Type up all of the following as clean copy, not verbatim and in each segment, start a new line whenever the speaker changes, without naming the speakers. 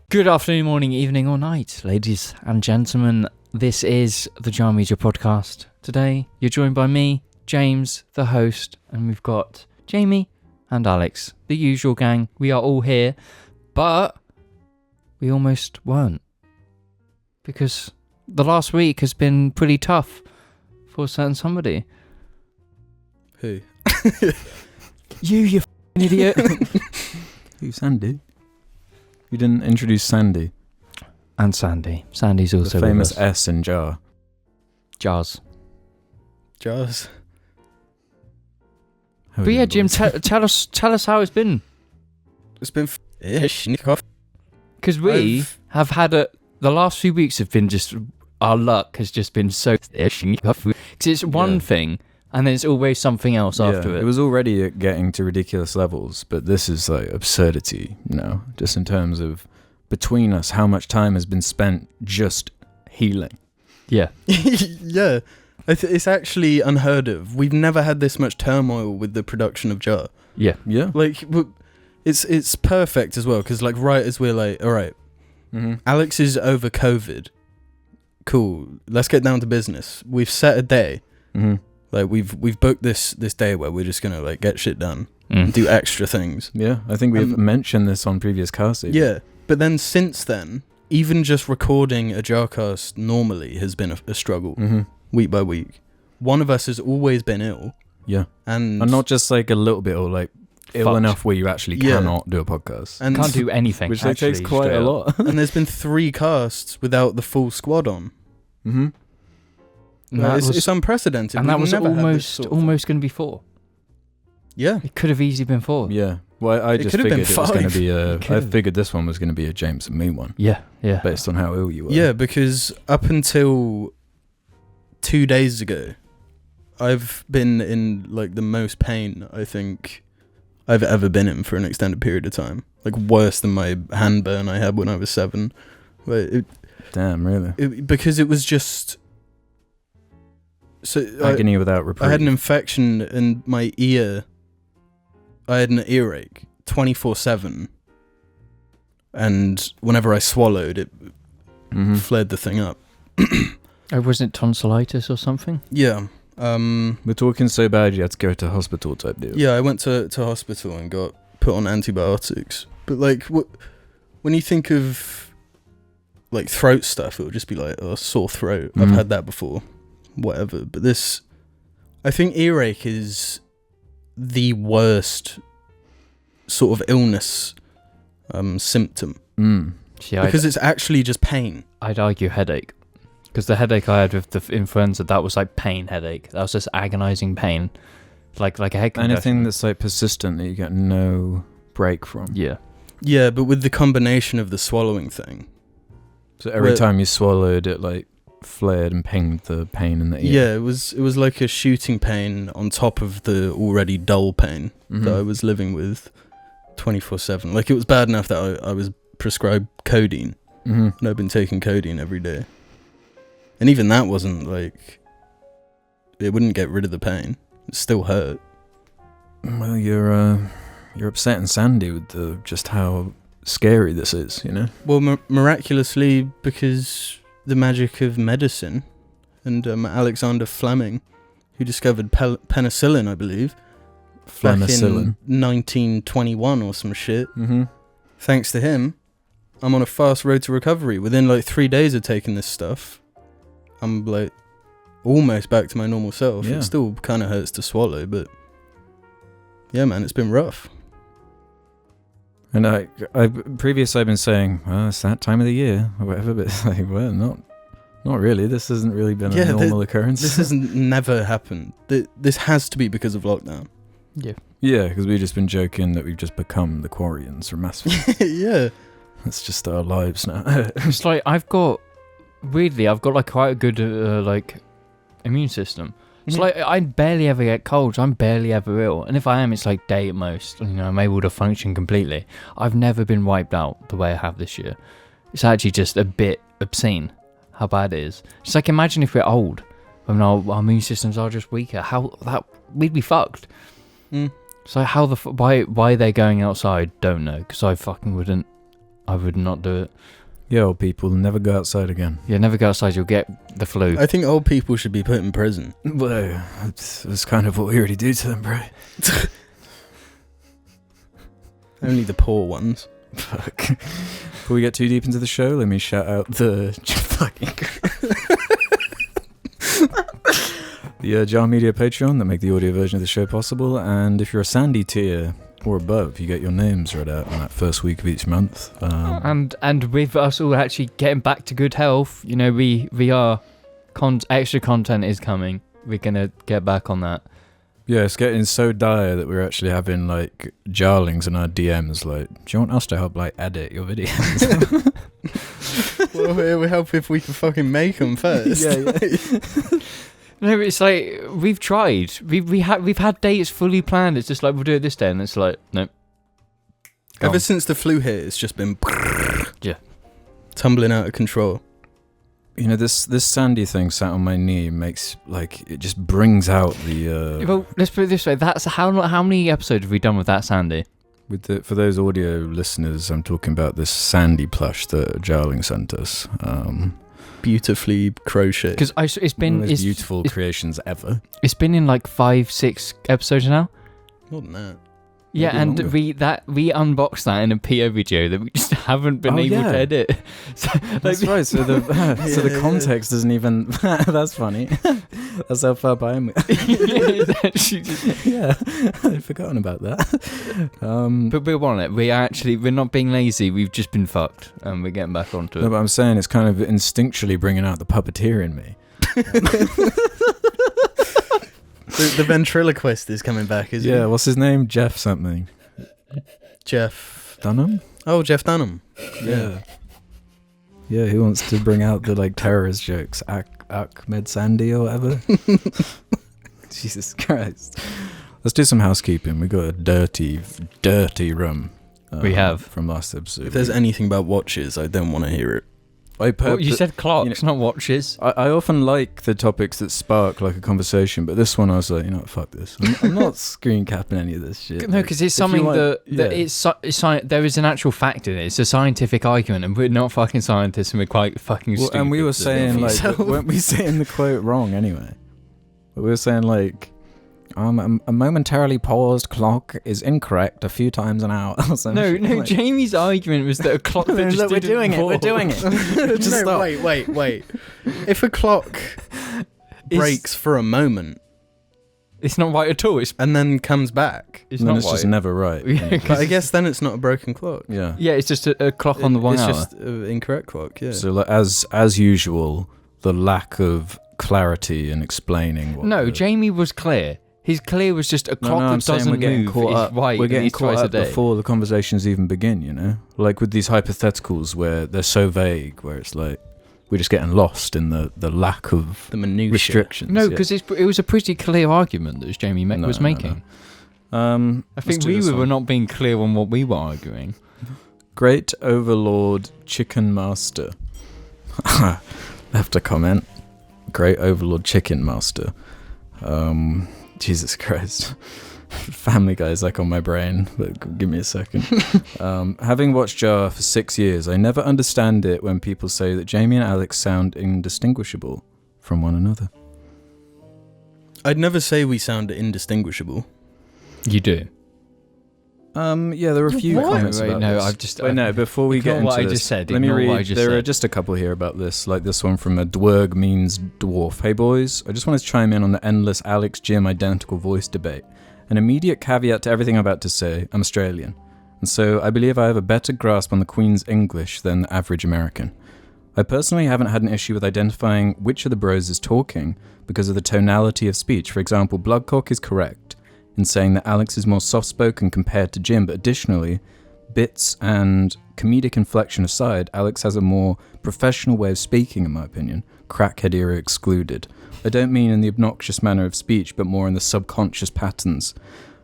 Good afternoon, morning, evening, or night, ladies and gentlemen. This is the Jar Media Podcast. Today, you're joined by me, James, the host, and we've got Jamie and Alex, the usual gang. We are all here, but we almost weren't. Because the last week has been pretty tough for a certain somebody.
Who?
You f***ing idiot.
Who's Sandy? You didn't introduce Sandy.
And Sandy. Sandy's also
the famous
with us.
S in Jar.
Jars.
Jars.
But yeah, Jim, tell us how it's been.
It's been ish.
Because we have had the last few weeks have been just, our luck has just been so ish. Because it's one thing, and then it's always something else after it.
It was already getting to ridiculous levels, but this is like absurdity now, just in terms of between us, how much time has been spent just healing. Yeah.
Yeah. It's actually unheard of. We've never had this much turmoil with the production of Jar.
Yeah.
Yeah.
Like, it's perfect as well, because like right as we're like, all right, Alex is over COVID. Cool. Let's get down to business. We've set a day. Like we've booked this day where we're just gonna like get shit done, and do extra things.
Yeah, I think we've mentioned this on previous casts.
Yeah, but then since then, even just recording a JARCast normally has been a struggle, week by week. One of us has always been ill.
Yeah,
and
not just like a little bit, or like ill enough where you actually cannot do a podcast
and can't do anything,
which takes quite a lot.
And there's been 3 casts without the full squad on. It's unprecedented,
and that was almost going to be 4.
Yeah,
it could have easily been 4.
Yeah, well, I just figured it was going to be
I
figured this one was going to be a James and me one.
Yeah,
based on how ill you were.
Yeah, because up until 2 days ago, I've been in like the most pain I think I've ever been in for an extended period of time. Like worse than my hand burn I had when I was 7.
Damn, really?
Because it was just
agony without reprieve.
I had an infection in my ear. I had an earache 24/7, and whenever I swallowed, it flared the thing up.
Was it tonsillitis or something?
Yeah.
We're talking so bad you had to go to hospital type deal.
Yeah, I went to hospital and got put on antibiotics. But like, when you think of like throat stuff, it'll just be like a sore throat. I've had that before. Whatever. But this, I think earache is the worst sort of illness symptom. Because it's actually just pain.
I'd argue headache. Because the headache I had with the influenza, that was like pain headache. That was just agonizing pain. Like a head concussion.
Anything that's like persistent that you get no break from.
Yeah.
Yeah, but with the combination of the swallowing thing.
So every time you swallowed, it like flared and pinged the pain in the ear.
Yeah, it was like a shooting pain on top of the already dull pain that I was living with 24/7. Like it was bad enough that I was prescribed codeine, and I've been taking codeine every day. And even that wasn't like, it wouldn't get rid of the pain. It still hurt.
Well, you're upsetting Sandy with just how scary this is, you know?
Well, miraculously, because the magic of medicine and Alexander Fleming, who discovered penicillin, I believe, back in 1921 or some shit. Thanks to him, I'm on a fast road to recovery. Within like 3 days of taking this stuff, I'm like almost back to my normal self.
Yeah.
It still kind of hurts to swallow, but yeah, man, it's been rough.
And previously I've been saying, well, it's that time of the year or whatever, but it's like, well, not really. This hasn't really been a normal occurrence.
This has never happened. This has to be because of lockdown.
Yeah.
Yeah, because we've just been joking that we've just become the Quarians from Mass Effect.
Yeah.
That's just our lives now.
It's like I've got like quite a good like immune system. It's like I barely ever get colds. I'm barely ever ill, and if I am, it's like day at most. You know, I'm able to function completely. I've never been wiped out the way I have this year. It's actually just a bit obscene how bad it is. It's like imagine if we're old, when our immune systems are just weaker. We'd be fucked. So how why they're going outside? Don't know, because I fucking wouldn't. I would not do it.
Yeah, old people, never go outside again.
Yeah, never go outside, you'll get the flu.
I think old people should be put in prison.
Well, that's kind of what we already do to them, bro.
Only the poor ones.
Fuck. Before we get too deep into the show, let me shout out the Jar Media Patreon that make the audio version of the show possible. And if you're a Sandy tier or above, you get your names read out on that first week of each month.
And with us all actually getting back to good health, you know, we are extra content is coming. We're gonna get back on that.
Yeah, it's getting so dire that we're actually having like jarlings in our DMs. Like, do you want us to help like edit your videos?
Well, it would help if we could fucking make them first.
Yeah.
No, it's like we've tried. We've had dates fully planned. It's just like we'll do it this day, and it's like nope.
Ever since the flu hit, it's just been tumbling out of control.
You know, this Sandy thing sat on my knee makes like it just brings out the.
Well, let's put it this way. That's how many episodes have we done with that Sandy?
For those audio listeners, I'm talking about this Sandy plush that Jarling sent us.
Beautifully crocheted.
Because it's been
one of the most beautiful creations ever.
It's been in like 5-6 episodes now.
More than that.
Yeah,
Maybe
and
longer.
we unboxed that in a PO video that we just haven't been able to edit. So,
that's right. So the context isn't even. That's funny. That's how far behind we. Yeah, I'd forgotten about that.
But we're on it. We're not being lazy. We've just been fucked, and we're getting back onto it.
No, but I'm saying it's kind of instinctually bringing out the puppeteer in me.
The ventriloquist is coming back, isn't
Yeah, what's his name? Jeff something.
Jeff
Dunham?
Oh, Jeff Dunham.
Yeah. Yeah, he wants to bring out the like terrorist jokes. Ahmed Sandy or whatever. Jesus Christ. Let's do some housekeeping. We got a dirty room.
We have.
From last episode.
If there's anything about watches, I don't want to hear it.
You said clocks, not watches.
I often like the topics that spark like a conversation, but this one I was like, you know what, fuck this. I'm not screen capping any of this shit.
No, because it's something there is an actual fact in it. It's a scientific argument, and we're not fucking scientists, and we're quite fucking stupid.
And we were saying like, weren't we saying the quote wrong anyway? But we were saying like, a momentarily paused clock is incorrect a few times an hour.
No, like, Jamie's argument was that a clock that just
we're doing it. Just
no,
stop.
Wait. If a clock breaks for a moment,
it's not right at all.
And then comes back.
It's just never right.
But I guess then it's not a broken clock.
Yeah.
Yeah, it's just a clock on the 1 hour.
It's just an incorrect clock. Yeah.
So like, as usual, the lack of clarity in explaining.
Jamie was clear. His clear was just a clock that doesn't move.
We're getting caught up before the conversations even begin, you know? Like with these hypotheticals where they're so vague, where it's like we're just getting lost in the lack of
the minutiae.
Restrictions.
No, because it was a pretty clear argument that Jamie was making.
No.
I think we were not being clear on what we were arguing.
Great Overlord Chicken Master. Left a comment. Great Overlord Chicken Master. Jesus Christ. Family Guy's like on my brain, but give me a second. Having watched Jar for 6 years, I never understand it when people say that Jamie and Alex sound indistinguishable from one another.
I'd never say we sound indistinguishable.
You do.
Yeah, there are a few comments about this. No, before we get into
what
this,
I just said,
let me read. There
said.
are just a couple here about this, like this one from a Dwerg means dwarf. Hey boys, I just wanted to chime in on the endless Alex-Jim identical voice debate. An immediate caveat to everything I'm about to say, I'm Australian, and so I believe I have a better grasp on the Queen's English than the average American. I personally haven't had an issue with identifying which of the bros is talking because of the tonality of speech. For example, Bloodcock is correct in saying that Alex is more soft-spoken compared to Jim, but additionally, bits and comedic inflection aside, Alex has a more professional way of speaking, in my opinion, crackhead era excluded. I don't mean in the obnoxious manner of speech, but more in the subconscious patterns.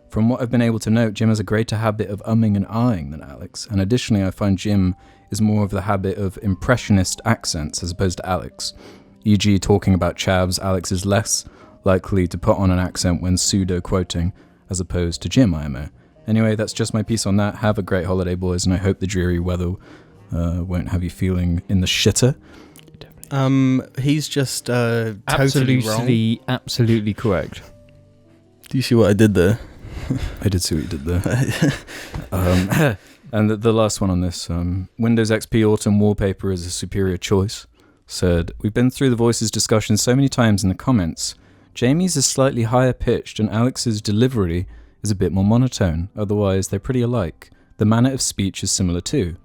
From what I've been able to note, Jim has a greater habit of umming and ahhing than Alex, and additionally I find Jim is more of the habit of impressionist accents as opposed to Alex. E.g. talking about chavs, Alex is less likely to put on an accent when pseudo-quoting, as opposed to Jim, IMO. Anyway, that's just my piece on that. Have a great holiday, boys, and I hope the dreary weather Won't have you feeling in the shitter.
He's just totally wrong.
Absolutely correct.
Do you see what I did there?
I did see what you did there. And the last one on this, Windows XP Autumn wallpaper is a superior choice. Said, we've been through the voices discussion so many times in the comments. Jamie's is slightly higher pitched and Alex's delivery is a bit more monotone. Otherwise, they're pretty alike. The manner of speech is similar too.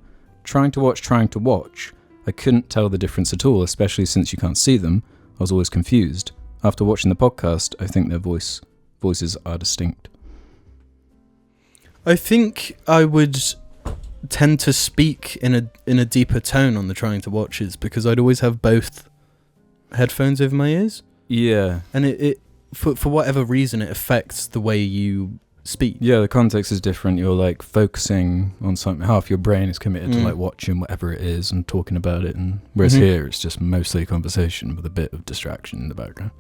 Trying to watch. I couldn't tell the difference at all, especially since you can't see them. I was always confused. After watching the podcast, I think their voices are distinct.
I think I would tend to speak in a deeper tone on the trying to watches because I'd always have both headphones over my ears.
Yeah.
And it for whatever reason, it affects the way you speak.
Yeah, the context is different. You're like focusing on something. Half your brain is committed to like watching whatever it is and talking about it. And whereas here, it's just mostly a conversation with a bit of distraction in the background.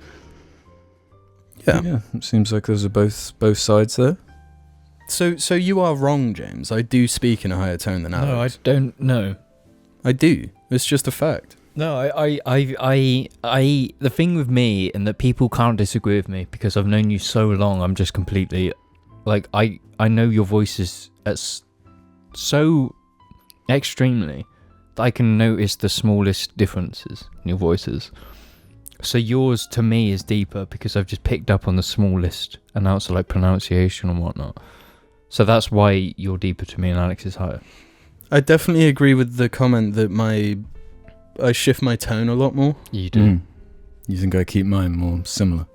Yeah. It seems like there's both sides there.
So you are wrong, James. I do speak in a higher tone than Alex.
No, I don't know.
I do. It's just a fact.
No, I the thing with me, and that people can't disagree with me because I've known you so long, I'm just completely, like, I know your voices so extremely that I can notice the smallest differences in your voices. So yours, to me, is deeper because I've just picked up on the smallest and also, like, pronunciation and whatnot. So that's why you're deeper to me and Alex is higher. I
definitely agree with the comment that I shift my tone a lot more.
You do.
You think I keep mine more similar?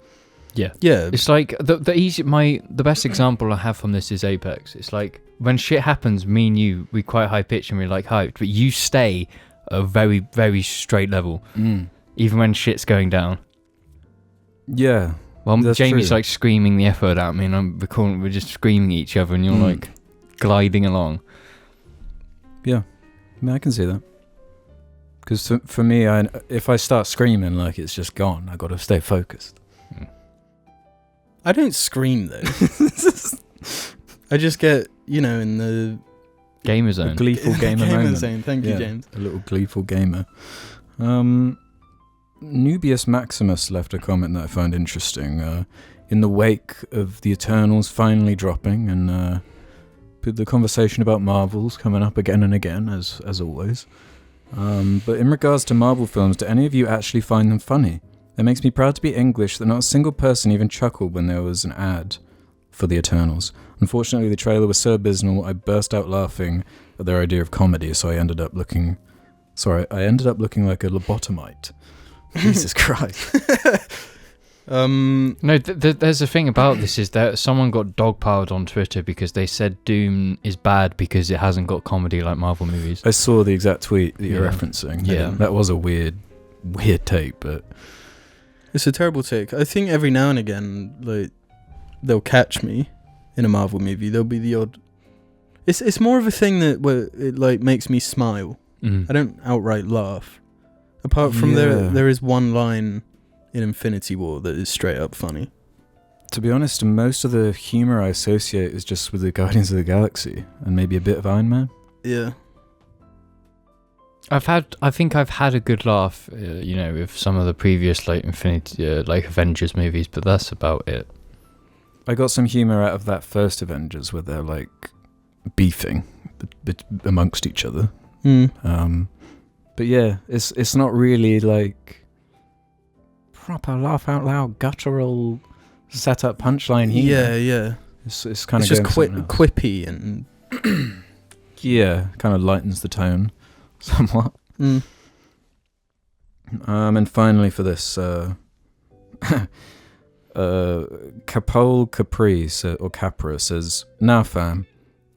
Yeah.
It's like the best example I have from this is Apex. It's like when shit happens, me and you, we quite high pitch and we're like hyped, but you stay at a very, very straight level, even when shit's going down.
Yeah.
Well, Jamie's like screaming the F word at me, and we're just screaming at each other, and you're like gliding along.
Yeah, I mean, I can see that. Because for me, if I start screaming, like, it's just gone. I got to stay focused.
I don't scream though. I just get, in the
gamer zone,
a gleeful gamer moment.
Zone. Thank you, James.
A little gleeful gamer. Nubius Maximus left a comment that I found interesting. In the wake of the Eternals finally dropping and the conversation about Marvels coming up again and again, as always. But in regards to Marvel films, do any of you actually find them funny? It makes me proud to be English that not a single person even chuckled when there was an ad for the Eternals. Unfortunately, the trailer was so abysmal, I burst out laughing at their idea of comedy, so I ended up looking like a lobotomite. Jesus Christ.
No, there's a thing about this is that someone got dogpiled on Twitter because they said Doom is bad because it hasn't got comedy like Marvel movies.
I saw the exact tweet that you're referencing.
Yeah.
That was a weird take, but
it's a terrible take. I think every now and again, like, they'll catch me in a Marvel movie. There'll be the odd. It's more of a thing where it like makes me smile. I don't outright laugh. Apart from there is one line in Infinity War that is straight up funny.
To be honest, most of the humour I associate is just with the Guardians of the Galaxy and maybe a bit of Iron Man.
Yeah.
I think I've had a good laugh, with some of the previous like Infinity, like Avengers movies, but that's about it.
I got some humour out of that first Avengers where they're like beefing amongst each other. But yeah, it's not really like proper laugh out loud guttural setup punchline here.
Yeah.
It's kind of
just quippy and
yeah, kind of lightens the tone somewhat. And finally for this, Capole Capri or Capra says, "Now fam,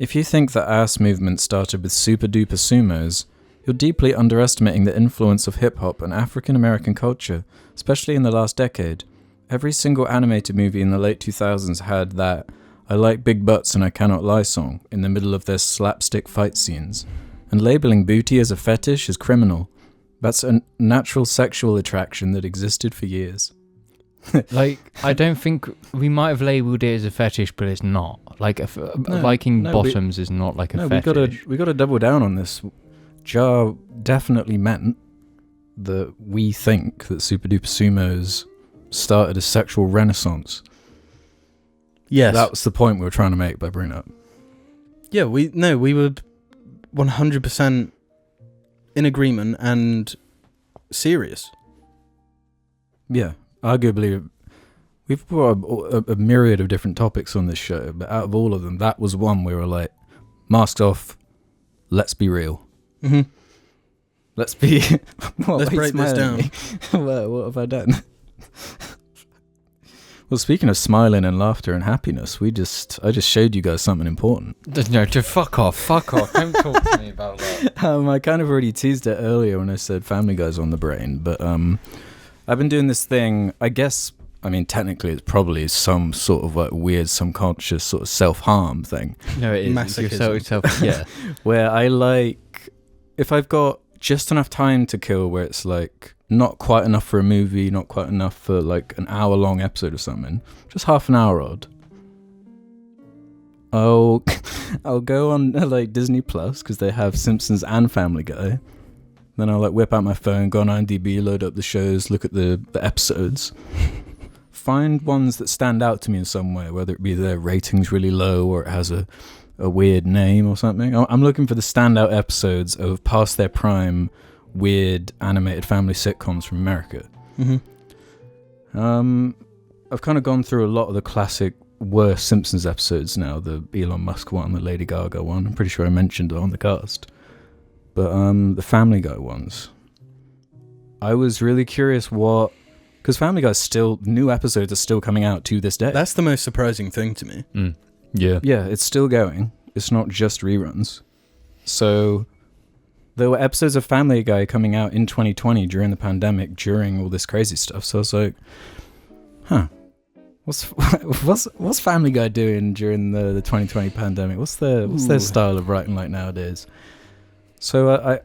if you think the ass movement started with super duper sumos, you're deeply underestimating the influence of hip-hop and African-American culture, especially in the last decade. Every single animated movie in the late 2000s had that 'I like big butts and I cannot lie' song in the middle of their slapstick fight scenes. And labeling booty as a fetish is criminal. That's a natural sexual attraction that existed for years."
Like, I don't think we might have labelled it as a fetish, but it's not. Like, liking bottoms is not like a fetish.
We got to double down on this. Jar definitely meant that we think that Super Duper Sumos started a sexual renaissance.
Yes.
That was the point we were trying to make by bringing it up.
Yeah, we were 100% in agreement and serious.
Yeah, arguably, we've brought a myriad of different topics on this show, but out of all of them, that was one we were like, masked off, let's be real.
Mm-hmm.
Let's be...
Let's break this down.
What have I done? Well, speaking of smiling and laughter and happiness, I just showed you guys something important.
No, just fuck off. Don't talk to me about that.
I kind of already teased it earlier when I said Family Guy's on the brain, but I've been doing this thing, I guess, I mean, technically it's probably some sort of like weird, subconscious sort of self-harm thing.
No, it is.
Masochism.
Yeah.
Where I like, if I've got just enough time to kill where it's like, not quite enough for a movie, not quite enough for like an hour-long episode or something, just half an hour odd, I'll go on like Disney Plus because they have Simpsons and Family Guy. Then I'll like whip out my phone, go on IMDb, load up the shows, look at the episodes, find ones that stand out to me in some way, whether it be their ratings really low or it has a weird name or something. I'm looking for the standout episodes of past their prime weird animated family sitcoms from America.
Mm-hmm.
I've kind of gone through a lot of the classic worst Simpsons episodes now, the Elon Musk one, the Lady Gaga one. I'm pretty sure I mentioned it on the cast. But the Family Guy ones, I was really curious because Family Guy's still, new episodes are still coming out to this day.
That's the most surprising thing to me.
Yeah.
Yeah, it's still going. It's not just reruns. So there were episodes of Family Guy coming out in 2020 during the pandemic, during all this crazy stuff. So I was like, what's Family Guy doing during the 2020 pandemic? What's their style of writing like nowadays? So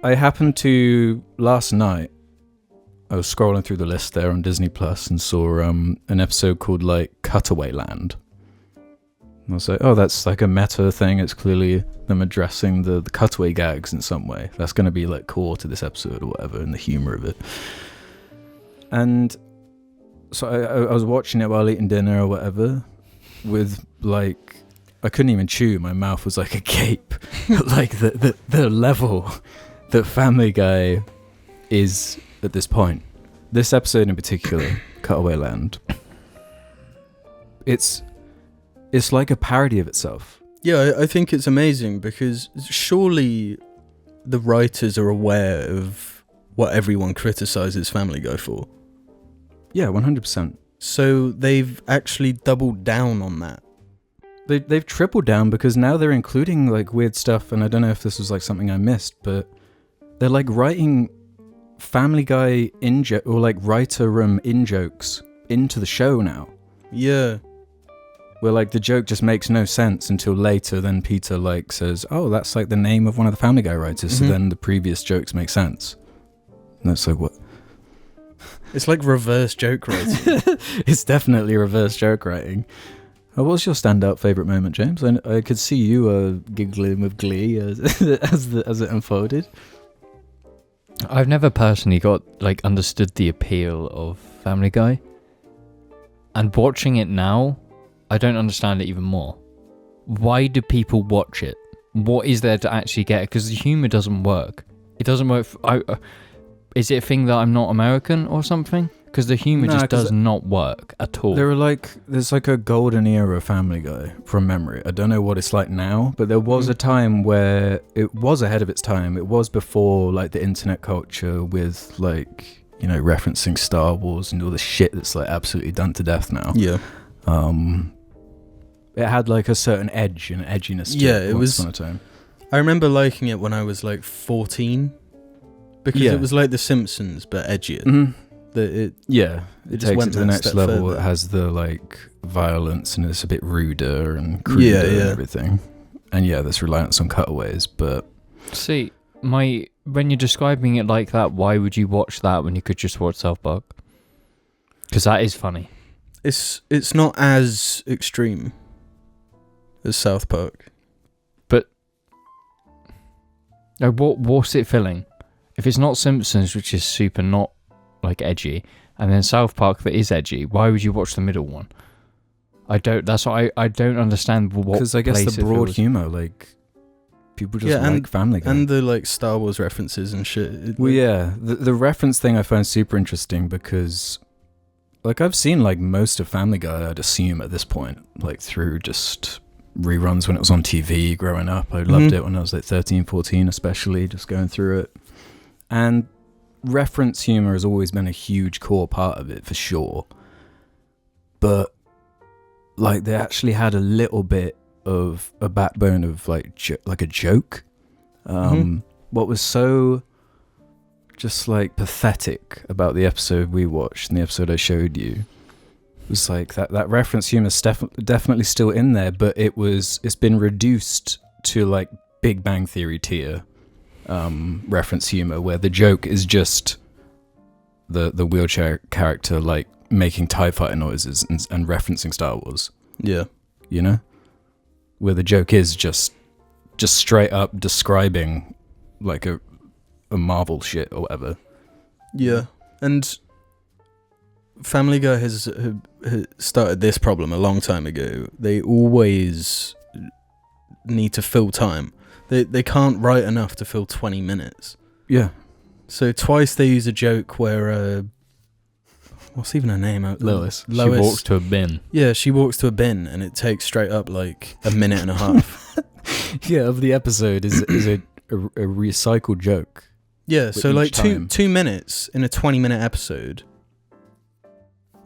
I happened to, last night, I was scrolling through the list there on Disney Plus and saw an episode called like Cutaway Land. And I was like, oh, that's like a meta thing. It's clearly them addressing the cutaway gags in some way. That's going to be like core to this episode or whatever, and the humor of it. And so I was watching it while eating dinner or whatever, with like, I couldn't even chew. My mouth was like a gape. Like the level that Family Guy is at this point. This episode in particular, Cutaway Land, it's like a parody of itself.
Yeah, I think it's amazing because surely the writers are aware of what everyone criticizes Family Guy for.
Yeah, 100%.
So they've actually doubled down on that.
They've tripled down because now they're including like weird stuff, and I don't know if this was like something I missed, but they're like writing Family Guy or like writer room in-jokes into the show now.
Yeah.
Where like the joke just makes no sense until later, then Peter like says, oh, that's like the name of one of the Family Guy writers, so then the previous jokes make sense. And that's like, what?
It's like reverse joke writing.
It's definitely reverse joke writing. What was your standout favourite moment, James? I could see you giggling with glee as it unfolded.
I've never personally understood the appeal of Family Guy. And watching it now, I don't understand it even more. Why do people watch it? What is there to actually get? Because the humour doesn't work. It doesn't work. Is it a thing that I'm not American or something? Because the humour just does not work at all.
There's like a golden era of Family Guy from memory. I don't know what it's like now, but there was a time where it was ahead of its time. It was before like the internet culture with like, you know, referencing Star Wars and all the shit that's like absolutely done to death now.
Yeah.
It had like a certain edge and edginess to
it.
Once
was
upon a time.
I remember liking it when I was like 14 because it was like The Simpsons but edgier.
Mm-hmm.
It
takes
just went
it to the next level.
further.
It has the like violence and it's a bit ruder and cruder and everything. And yeah, there's reliance on cutaways, but
see, when you're describing it like that, why would you watch that when you could just watch South Park? Because that is funny.
It's not as extreme as South Park.
But Like, what's it filling? If it's not Simpsons, which is super not like edgy, and then South Park that is edgy, why would you watch the middle one? That's what I don't understand.
Because I guess the broad humor, like people just like Family Guy
and the like Star Wars references and shit.
The reference thing I find super interesting because, like, I've seen like most of Family Guy, I'd assume at this point, like through just reruns when it was on TV growing up. I loved it when I was like 13, 14, especially just going through it. And reference humor has always been a huge core part of it for sure. But like they actually had a little bit of a backbone of like a joke. What was so just like pathetic about the episode we watched and the episode I showed you was like that reference humor is definitely still in there, but it's been reduced to like Big Bang Theory tier reference humor, where the joke is just the wheelchair character like making TIE fighter noises and referencing Star Wars.
Yeah,
you know, where the joke is just straight up describing like a Marvel shit or whatever.
Yeah, and Family Guy has started this problem a long time ago. They always need to fill time. They can't write enough to fill 20 minutes.
Yeah.
So twice they use a joke where what's even her name?
Lois. She walks to a bin.
Yeah, she walks to a bin, and it takes straight up like a minute and a half.
Yeah, of the episode is a recycled joke.
Yeah, so like 2 minutes in a 20-minute episode.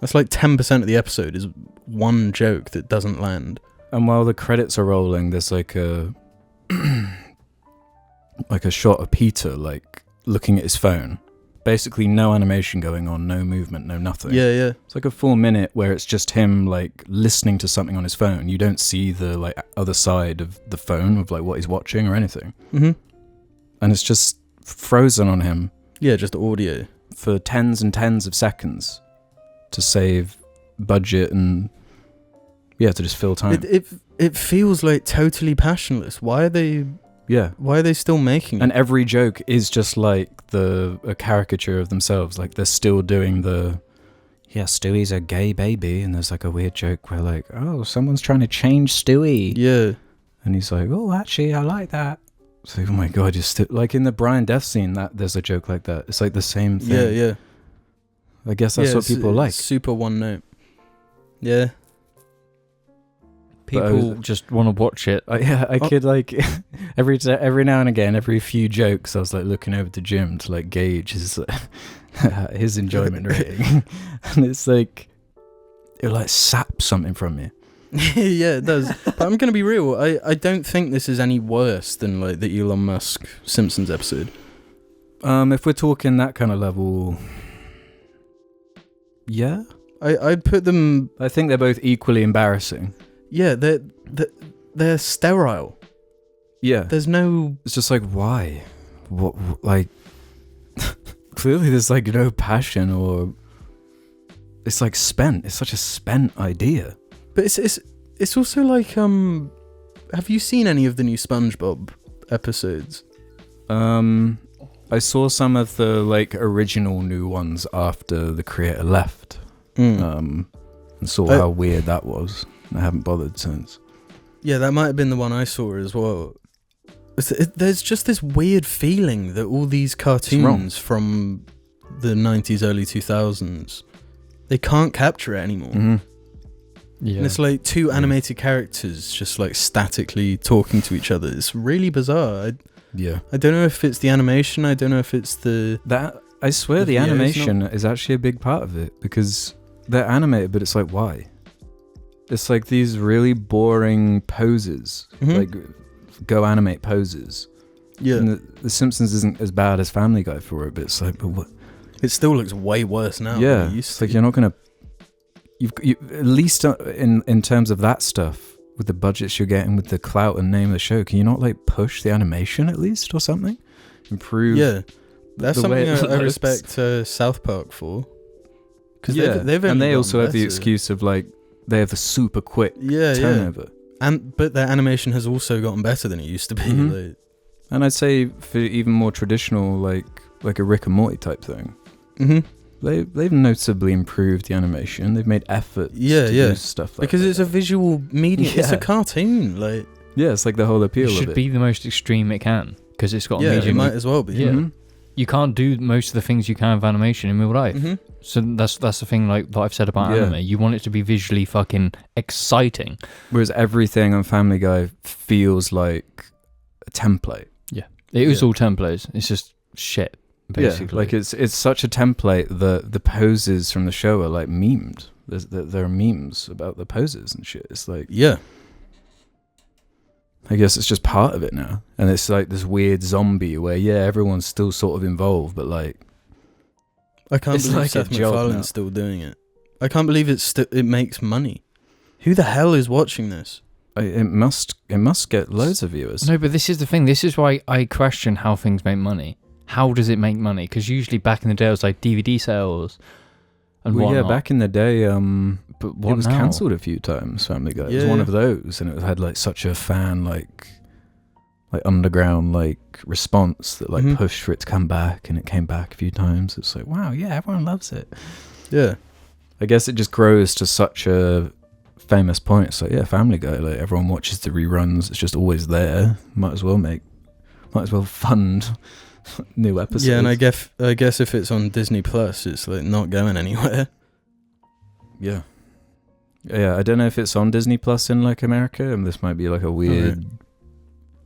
That's like 10% of the episode is one joke that doesn't land.
And while the credits are rolling, there's like a like a shot of Peter like looking at his phone. Basically no animation going on, no movement, no nothing.
Yeah.
It's like a full minute where it's just him like listening to something on his phone. You don't see the like other side of the phone of like what he's watching or anything.
Mm-hmm.
And it's just frozen on him.
Yeah, just audio.
For tens and tens of seconds to save budget and to just fill time.
It feels like totally passionless. Why are they still making it?
And every joke is just like a caricature of themselves. Like they're still doing Stewie's a gay baby, and there's like a weird joke where like, oh, someone's trying to change Stewie.
Yeah.
And he's like, oh, actually, I like that. It's like, oh my god, you're still like in the Brian death scene that there's a joke like that. It's like the same thing.
Yeah.
I guess that's what people like.
Super one note. Yeah.
People just want to watch it.
I could like every now and again, every few jokes, I was like looking over to Jim to like gauge his enjoyment rating, and it's like it like saps something from you.
Yeah, it does. But I'm gonna be real. I don't think this is any worse than like the Elon Musk Simpsons episode.
If we're talking that kind of level, yeah,
I'd put them.
I think they're both equally embarrassing.
Yeah, they're sterile.
Yeah,
there's no.
It's just like why, what like. Clearly, there's like no passion, or it's like spent. It's such a spent idea.
But it's also like have you seen any of the new SpongeBob episodes?
I saw some of the like original new ones after the creator left. And saw how weird that was. I haven't bothered since.
Yeah, that might have been the one I saw as well. There's just this weird feeling that all these cartoons from the 90s, early 2000s, they can't capture it anymore.
Mm-hmm.
Yeah.
And it's like two animated characters just like statically talking to each other. It's really bizarre. I don't know if it's the animation. I don't know if it's
I swear the animation is actually a big part of it, because they're animated, but it's like, why? It's like these really boring poses, like go animate poses.
Yeah.
And the Simpsons isn't as bad as Family Guy for it, but it's like, but what?
It still looks way worse now.
Yeah. It's like you're not gonna. You at least in terms of that stuff, with the budgets you're getting, with the clout and name of the show, can you not like push the animation at least or something? Improve.
Yeah. That's something I respect South Park for. Because
they also have the excuse of like they have a super quick turnover.
But their animation has also gotten better than it used to be.
And I'd say for even more traditional, like a Rick and Morty type thing, they've noticeably improved the animation. They've made efforts to do stuff like
because
that.
it's a visual medium. It's a cartoon. Like
it's like the whole appeal
It
of
should
it.
be the most extreme it can because it's got a
it
medium.
might as well be.
Yeah. You can't do most of the things you can with animation in real life. So that's the thing, like that I've said about anime. You want it to be visually fucking exciting.
Whereas everything on Family Guy feels like a template.
Yeah, it is all templates. It's just shit, basically.
Yeah, like it's such a template that the poses from the show are like memed. There are memes about the poses and shit. It's like I guess it's just part of it now. And it's like this weird zombie where, everyone's still sort of involved, but like...
I can't
it's
believe
like
Seth
a job now.
MacFarlane's still doing it. I can't believe it makes money. Who the hell is watching this?
It must get loads of viewers.
No, but this is the thing. This is why I question how things make money. How does it make money? Because usually back in the day it was like DVD sales and whatnot.
Back in the day...
But what
it was
now?
cancelled a few times, Family Guy. It was one of those, and it had like such a fan like underground like response that like pushed for it to come back, and it came back a few times. It's like, wow, everyone loves it.
Yeah.
I guess it just grows to such a famous point. It's like, Family Guy, like everyone watches the reruns, it's just always there. Might as well fund new episodes.
Yeah, and I guess if it's on Disney Plus, it's like not going anywhere.
Yeah, I don't know if it's on Disney Plus in like America, and this might be like a weird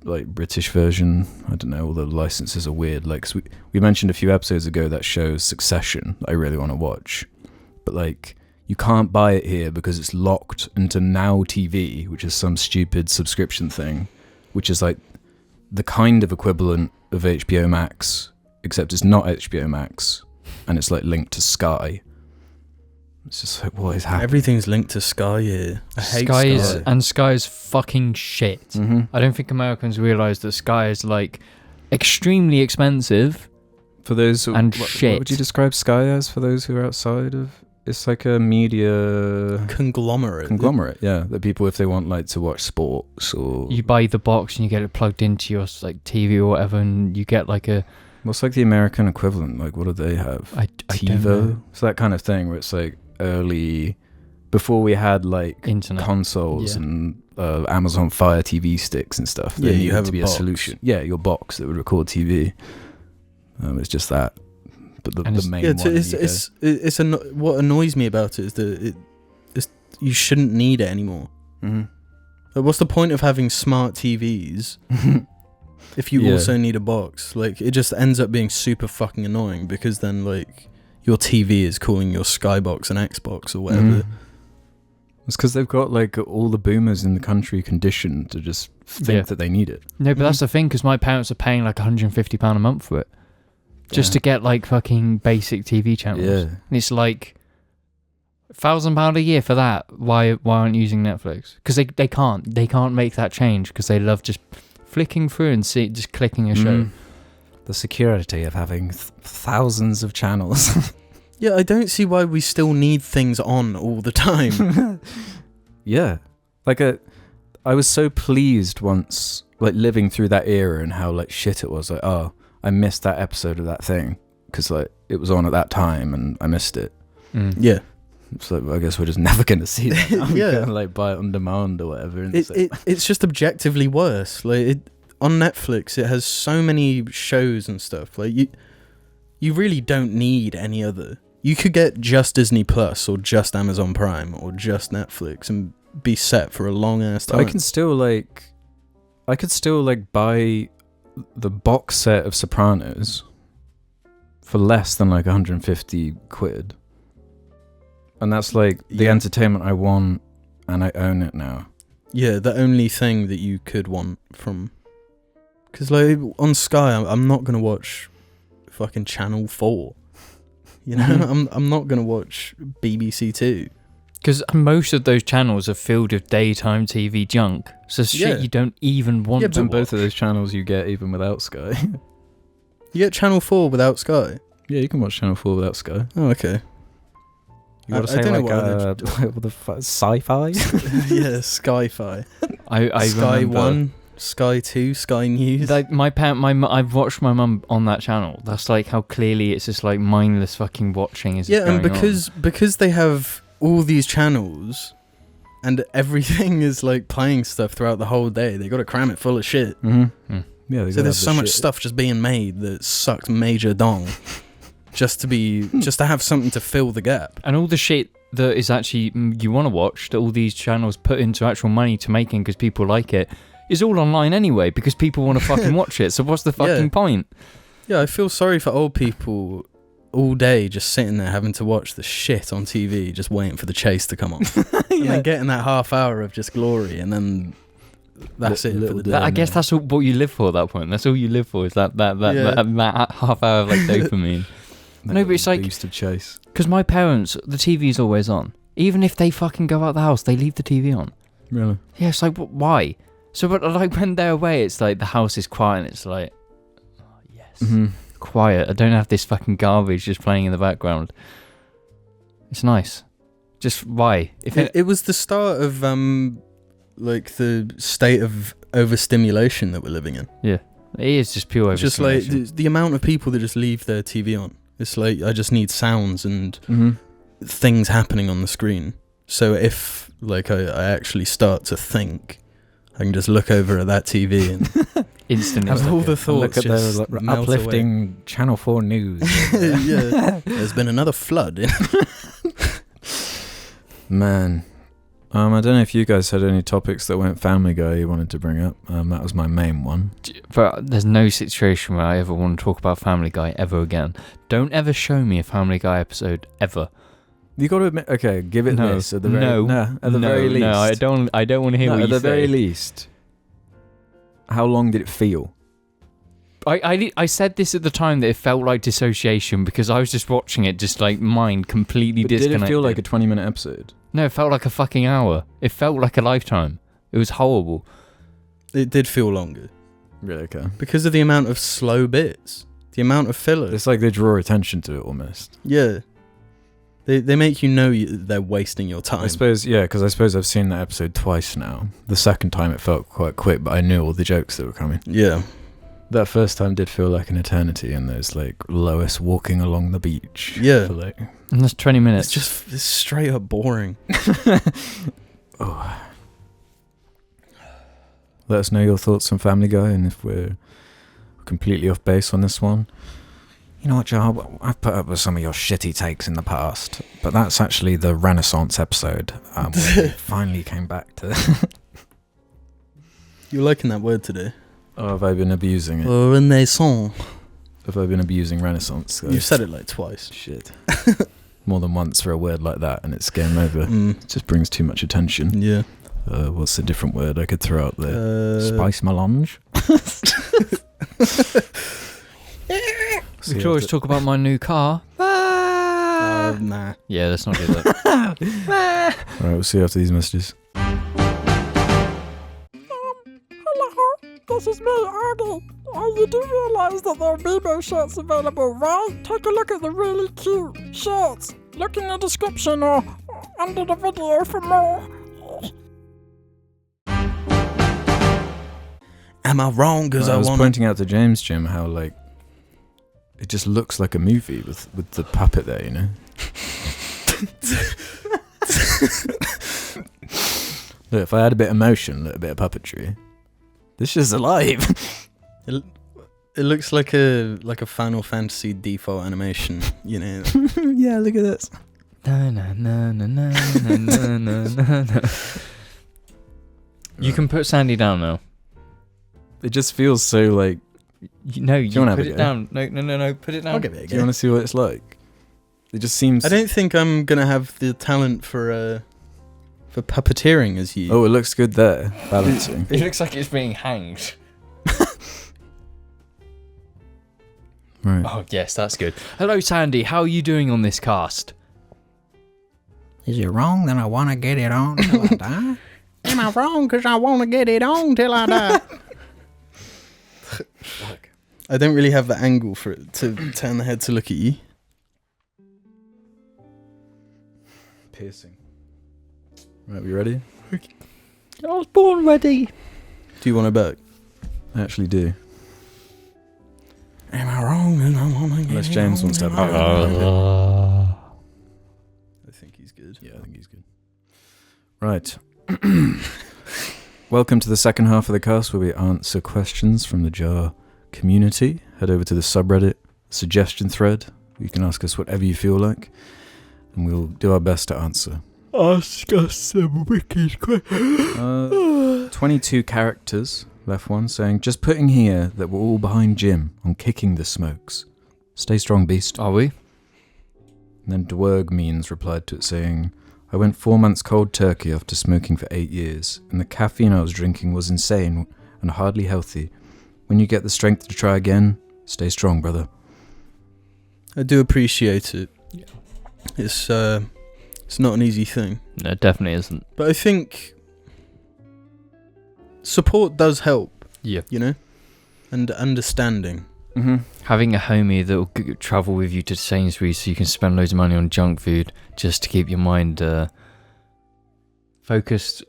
like British version. I don't know, all the licenses are weird. Like, 'cause we mentioned a few episodes ago that show Succession that I really want to watch, but like you can't buy it here because it's locked into Now TV, which is some stupid subscription thing, which is like the kind of equivalent of HBO Max, except it's not HBO Max, and it's like linked to Sky. It's just like, what is happening?
Everything's linked to Sky here. I hate Sky.
Sky is fucking shit. I don't think Americans realise that Sky is like extremely expensive.
For those who,
shit.
What would you describe Sky as for those who are outside of? It's like a media conglomerate. Yeah, that people, if they want like to watch sports or
you buy the box and you get it plugged into your like TV or whatever, and you get like a.
What's like the American equivalent? Like, what do they have?
I don't know.
It's that kind of thing where it's like early, before we had like
internet
consoles and Amazon Fire TV sticks and stuff. There
you have
to be a solution. Yeah, your box that would record TV. It's just that. But the main one.
What annoys me about it is that you shouldn't need it anymore. Like, what's the point of having smart TVs if you also need a box? Like, it just ends up being super fucking annoying because then like your TV is calling your Skybox an Xbox or whatever.
It's because they've got like all the boomers in the country conditioned to just think that they need it.
No, but that's the thing, because my parents are paying like £150 a month for it. Just to get like fucking basic TV channels. Yeah. And it's like £1,000 a year for that. Why aren't you using Netflix? Because they can't make that change because they love just flicking through and just clicking a show.
The security of having thousands of channels.
Yeah, I don't see why we still need things on all the time.
Yeah. Like I was so pleased once, like living through that era and how like shit it was. Like, oh, I missed that episode of that thing because like it was on at that time and I missed it.
Yeah.
So I guess we're just never going to see that.
Yeah.
Gonna, like buy it on demand or whatever. And
it's just objectively worse. Like on Netflix, it has so many shows and stuff. Like you really don't need any other. You could get just Disney Plus or just Amazon Prime or just Netflix and be set for a long ass time.
I could still buy the box set of Sopranos for less than like 150 quid. And that's like the entertainment I want, and I own it now. Yeah,
the only thing that you could want from... Because like on Sky, I'm not going to watch fucking Channel 4. You know, I'm not going to watch BBC 2.
Because most of those channels are filled with daytime TV junk. So shit you don't even want to watch.
Both of those channels you get even without Sky.
You get Channel 4 without Sky?
Yeah, you can watch Channel 4 without Sky.
Oh, okay.
You got to say like what the sci-fi?
Yeah, Sky-Fi.
I
Sky
remember,
1. Sky 2, Sky News.
Like I've watched my mum on that channel. That's like how clearly it's just like mindless fucking watching.
And because they have all these channels, and everything is like playing stuff throughout the whole day, they got to cram it full of shit.
Mm-hmm. Yeah.
So there's so much stuff just being made that sucked major dong, just to have something to fill the gap.
And all the shit that is actually you want to watch, that all these channels put into actual money to making because people like it, is all online anyway because people want to fucking watch it. So what's the fucking point?
Yeah, I feel sorry for old people all day just sitting there having to watch the shit on TV, just waiting for the chase to come on. And getting that half hour of just glory, and then that's it for the day.
I guess that's what you live for at that point. That's all you live for, is that half hour of like dopamine. No, but it's like
boost of chase.
Because my parents, the TV's always on. Even if they fucking go out the house, they leave the TV on.
Really?
Yeah, it's like, why? So, but like when they're away, it's like the house is quiet and it's like, oh, yes, quiet. I don't have this fucking garbage just playing in the background. It's nice. Just why? If
it was the start of like the state of overstimulation that we're living in.
Yeah, it is just pure overstimulation.
Just like the amount of people that just leave their TV on. It's like I just need sounds and things happening on the screen. So if like I actually start to think, I can just look over at that TV and
instantly
all the thoughts
look at
just
the uplifting
away.
Channel 4 news.
Yeah, there's been another flood.
Man, I don't know if you guys had any topics that weren't Family Guy you wanted to bring up. That was my main one.
But there's no situation where I ever want to talk about Family Guy ever again. Don't ever show me a Family Guy episode ever.
You got to admit, okay, give it this at the very very least.
No, I don't want to hear what you say.
At the very least, how long did it feel?
I said this at the time that it felt like dissociation because I was just watching it, just like mind completely disconnected.
Did it feel like a 20-minute episode?
No, it felt like a fucking hour. It felt like a lifetime. It was horrible.
It did feel longer.
Really? Okay.
Because of the amount of slow bits. The amount of filler.
It's like they draw attention to it almost.
Yeah. They make you know they're wasting your time.
I suppose, yeah, because I suppose I've seen that episode twice now. The second time it felt quite quick, but I knew all the jokes that were coming.
Yeah.
That first time did feel like an eternity, and there's like Lois walking along the beach.
Yeah.
For like,
and that's 20 minutes.
It's straight up boring.
Oh. Let us know your thoughts on Family Guy, and if we're completely off base on this one. You know what, Joe? I've put up with some of your shitty takes in the past, but that's actually the Renaissance episode where we finally came back to.
You're liking that word today.
Oh, have I been abusing it?
Renaissance.
Have I been abusing Renaissance? Guys?
You've said it like twice.
Shit. More than once for a word like that, and it's game over. It just brings too much attention.
Yeah.
What's a different word I could throw out there? Spice melange?
We could always talk about my new car.
Nah.
Yeah, let's not do that.
Alright, we'll see you after these messages.
Hello, this is me, Arnie. You do realise that there are BEAVER shirts available, right? Take a look at the really cute shirts. Look in the description or under the video for more.
Am I wrong? Because
I was pointing out to James, Jim, how like it just looks like a movie with the puppet there, you know. Look, if I had a bit of motion, a little bit of puppetry, this shit's alive.
It looks like a Final Fantasy default animation, you know.
Yeah, look at this.
Na, na, na, na, na, na, na, na. You can put Sandy down now.
It just feels so like.
You put it down. No, put it down.
I'll give it a go.
Do you want to see what it's like? It just seems.
I don't think I'm gonna have the talent for puppeteering as you.
Oh, it looks good there, balancing.
It looks like it's being hanged.
Right.
Oh, yes, that's good. Hello, Sandy. How are you doing on this cast?
Is it wrong that I want to get it on till I die? Am I wrong because I want to get it on till I die?
Fuck. I don't really have the angle for it to turn the head to look at you.
Piercing. Right, we ready?
I was born ready.
Do you want it back?
I actually do.
Am I wrong?
Unless James wants to have a
Uh,
I think he's good.
Yeah, I think he's good. Right. Welcome to the second half of the cast where we answer questions from the JAR community. Head over to the subreddit suggestion thread. You can ask us whatever you feel like, and we'll do our best to answer.
Ask us some wicked questions.
22 characters. Left one saying, just putting here that we're all behind Jim on kicking the smokes. Stay strong, beast.
Are we?
And then Dwerg Means replied to it saying, I went 4 months cold turkey after smoking for 8 years, and the caffeine I was drinking was insane and hardly healthy. When you get the strength to try again, stay strong, brother.
I do appreciate it.
Yeah.
It's not an easy thing.
No, it definitely isn't.
But I think support does help,
Yeah.
you know? And understanding.
Mm-hmm.
Having a homie that will travel with you to Sainsbury's so you can spend loads of money on junk food just to keep your mind focused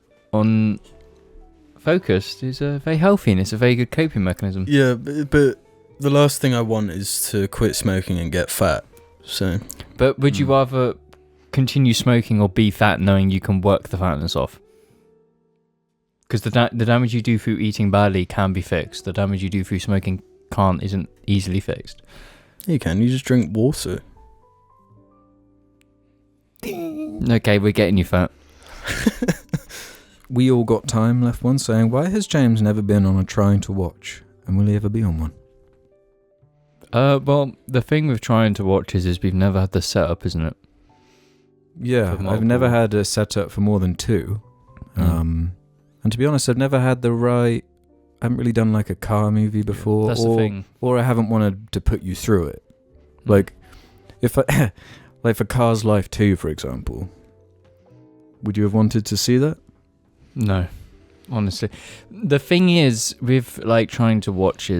is very healthy and it's a very good coping mechanism.
Yeah, but the last thing I want is to quit smoking and get fat. So,
But would you rather continue smoking or be fat knowing you can work the fatness off? Because the damage you do through eating badly can be fixed. The damage you do through smoking isn't easily fixed.
you just drink water.
Okay, we're getting you fat.
We all got time. Left one saying, why has James never been on a trying to watch? And will he ever be on one?
Well, the thing with trying to watch is we've never had the setup, isn't it?
Yeah,
For
I've never
multiple.
had a setup for more than 2. And to be honest, I've never had I haven't really done like a car movie before.
That's the thing.
Or I haven't wanted to put you through it. Like, if I, like for Cars Life 2, for example, would you have wanted to see that?
No, honestly. The thing is, with like trying to watch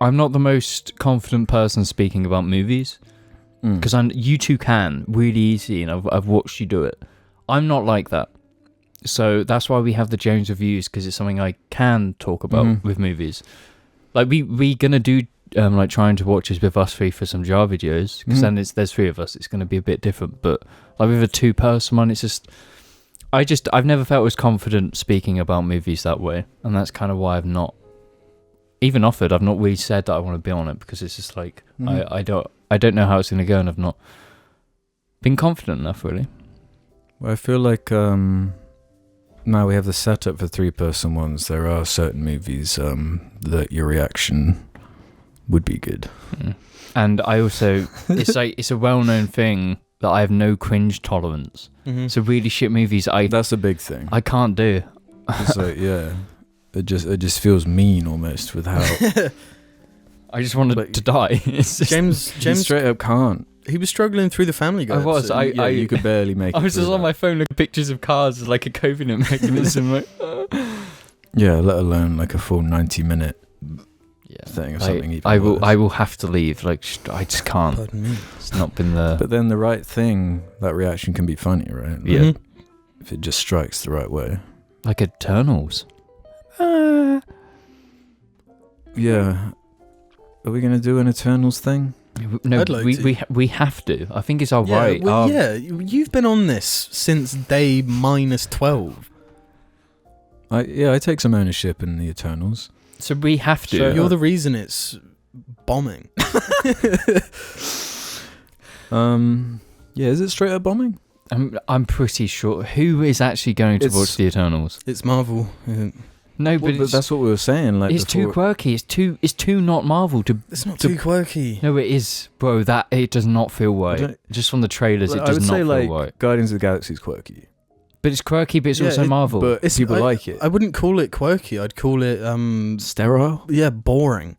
I'm not the most confident person speaking about movies. Because you two can really easy, and I've watched you do it. I'm not like that. So that's why we have the James reviews, because it's something I can talk about with movies. Like we gonna do like trying to watch with us 3 for some JAR videos, because then there's 3 of us. It's gonna be a bit different. But like with a 2-person one, it's just I've never felt as confident speaking about movies that way, and that's kind of why I've not even offered. I've not really said that I want to be on it, because it's just like I don't know how it's gonna go, and I've not been confident enough really.
Well, I feel like now we have the setup for 3-person ones. There are certain movies that your reaction would be good.
And I also it's a well-known thing that I have no cringe tolerance. So really shit movies
That's a big thing.
I can't do.
It's like, yeah, it just feels mean almost with how
I just wanted to die. It's just,
James
straight up can't.
he was struggling through the Family Guy.
I was.
episode.
You could barely make it.
I was just
through
on
that.
my phone looking at pictures of cars as like a coping mechanism. Like,
Yeah, let alone like a full 90-minute
yeah.
thing or something. Even
I
worse.
will have to leave. Like I just can't.
Pardon me.
It's not been the.
But then the right thing, that reaction can be funny, right? Like,
Yeah.
if it just strikes the right way.
Like Eternals.
Yeah. Are we gonna do an Eternals thing?
No,
I'd like to.
we have to. I think it's our
Yeah,
right.
well, yeah, you've been on this since day -12.
I take some ownership in the Eternals.
So we have to.
So
You're the reason it's bombing.
Yeah, is it straight up bombing?
I'm pretty sure. Who is actually going to
It's-
watch the Eternals?
It's Marvel.
No,
Well, but that's what we were saying. Like
it's too
before.
quirky. It's too not Marvel to.
It's not too quirky.
No, it is, bro. That it does not feel right.
don't-
Just from the trailers, it
I
does
would
not
say
feel
like
right.
Guardians of the Galaxy is quirky,
But it's quirky, but it's
Yeah,
also Marvel.
but people like it.
I wouldn't call it quirky. I'd call it
Sterile.
yeah, boring.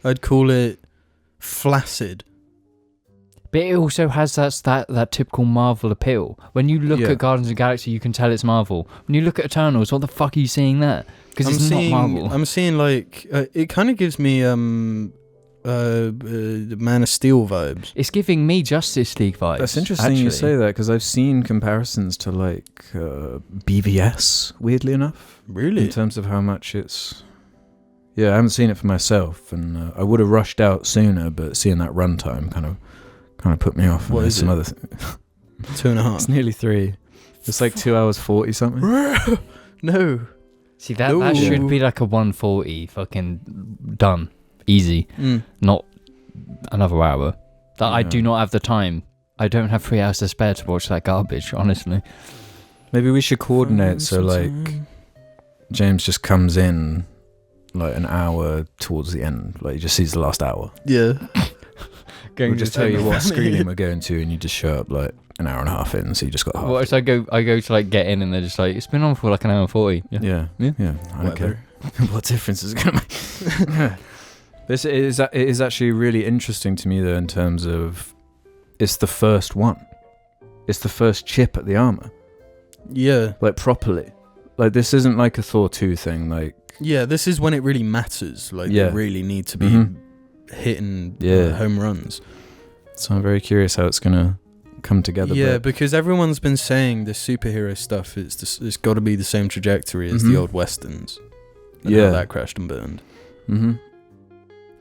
I'd call it flaccid.
But it also has that typical Marvel appeal. When you look
Yeah.
at Guardians of the Galaxy, you can tell it's Marvel. When you look at Eternals, what the fuck are you seeing there? Because it's not Marvel.
I'm seeing like it kind of gives me Man of Steel vibes.
It's giving me Justice League vibes.
That's interesting you say that, because I've seen comparisons to like BVS, weirdly enough,
Really?
in terms of how much it's. Yeah, I haven't seen it for myself, and I would have rushed out sooner, but seeing that runtime kind of put me off.
What is
some
it?
other
2.5.
It's nearly 3. It's like 2 hours 40 something.
No.
See, that should be like a 140 fucking done. Easy. Not another hour. I do not have the time. I don't have 3 hours to spare to watch that garbage, honestly.
Maybe we should coordinate so like James just comes in like an hour towards the end. Like he just sees the last hour.
Yeah.
We'll just tell you what screening we're going to, and you just show up like an hour and a half in, so you just got half.
What if I go to like get in and they're just like, it's been on for like an hour and 40.
Yeah. I don't care. What difference is it gonna make? This is actually really interesting to me though, in terms of it's the first one. It's the first chip at the armor.
Yeah.
Like properly. Like this isn't like a Thor 2 thing. Like
Yeah, this is when it really matters. Like
Yeah.
you really need to be hitting home runs.
So I'm very curious how it's gonna come together.
Yeah,
but
because everyone's been saying the superhero stuff it's got to be the same trajectory as the old westerns. And how that crashed and burned. And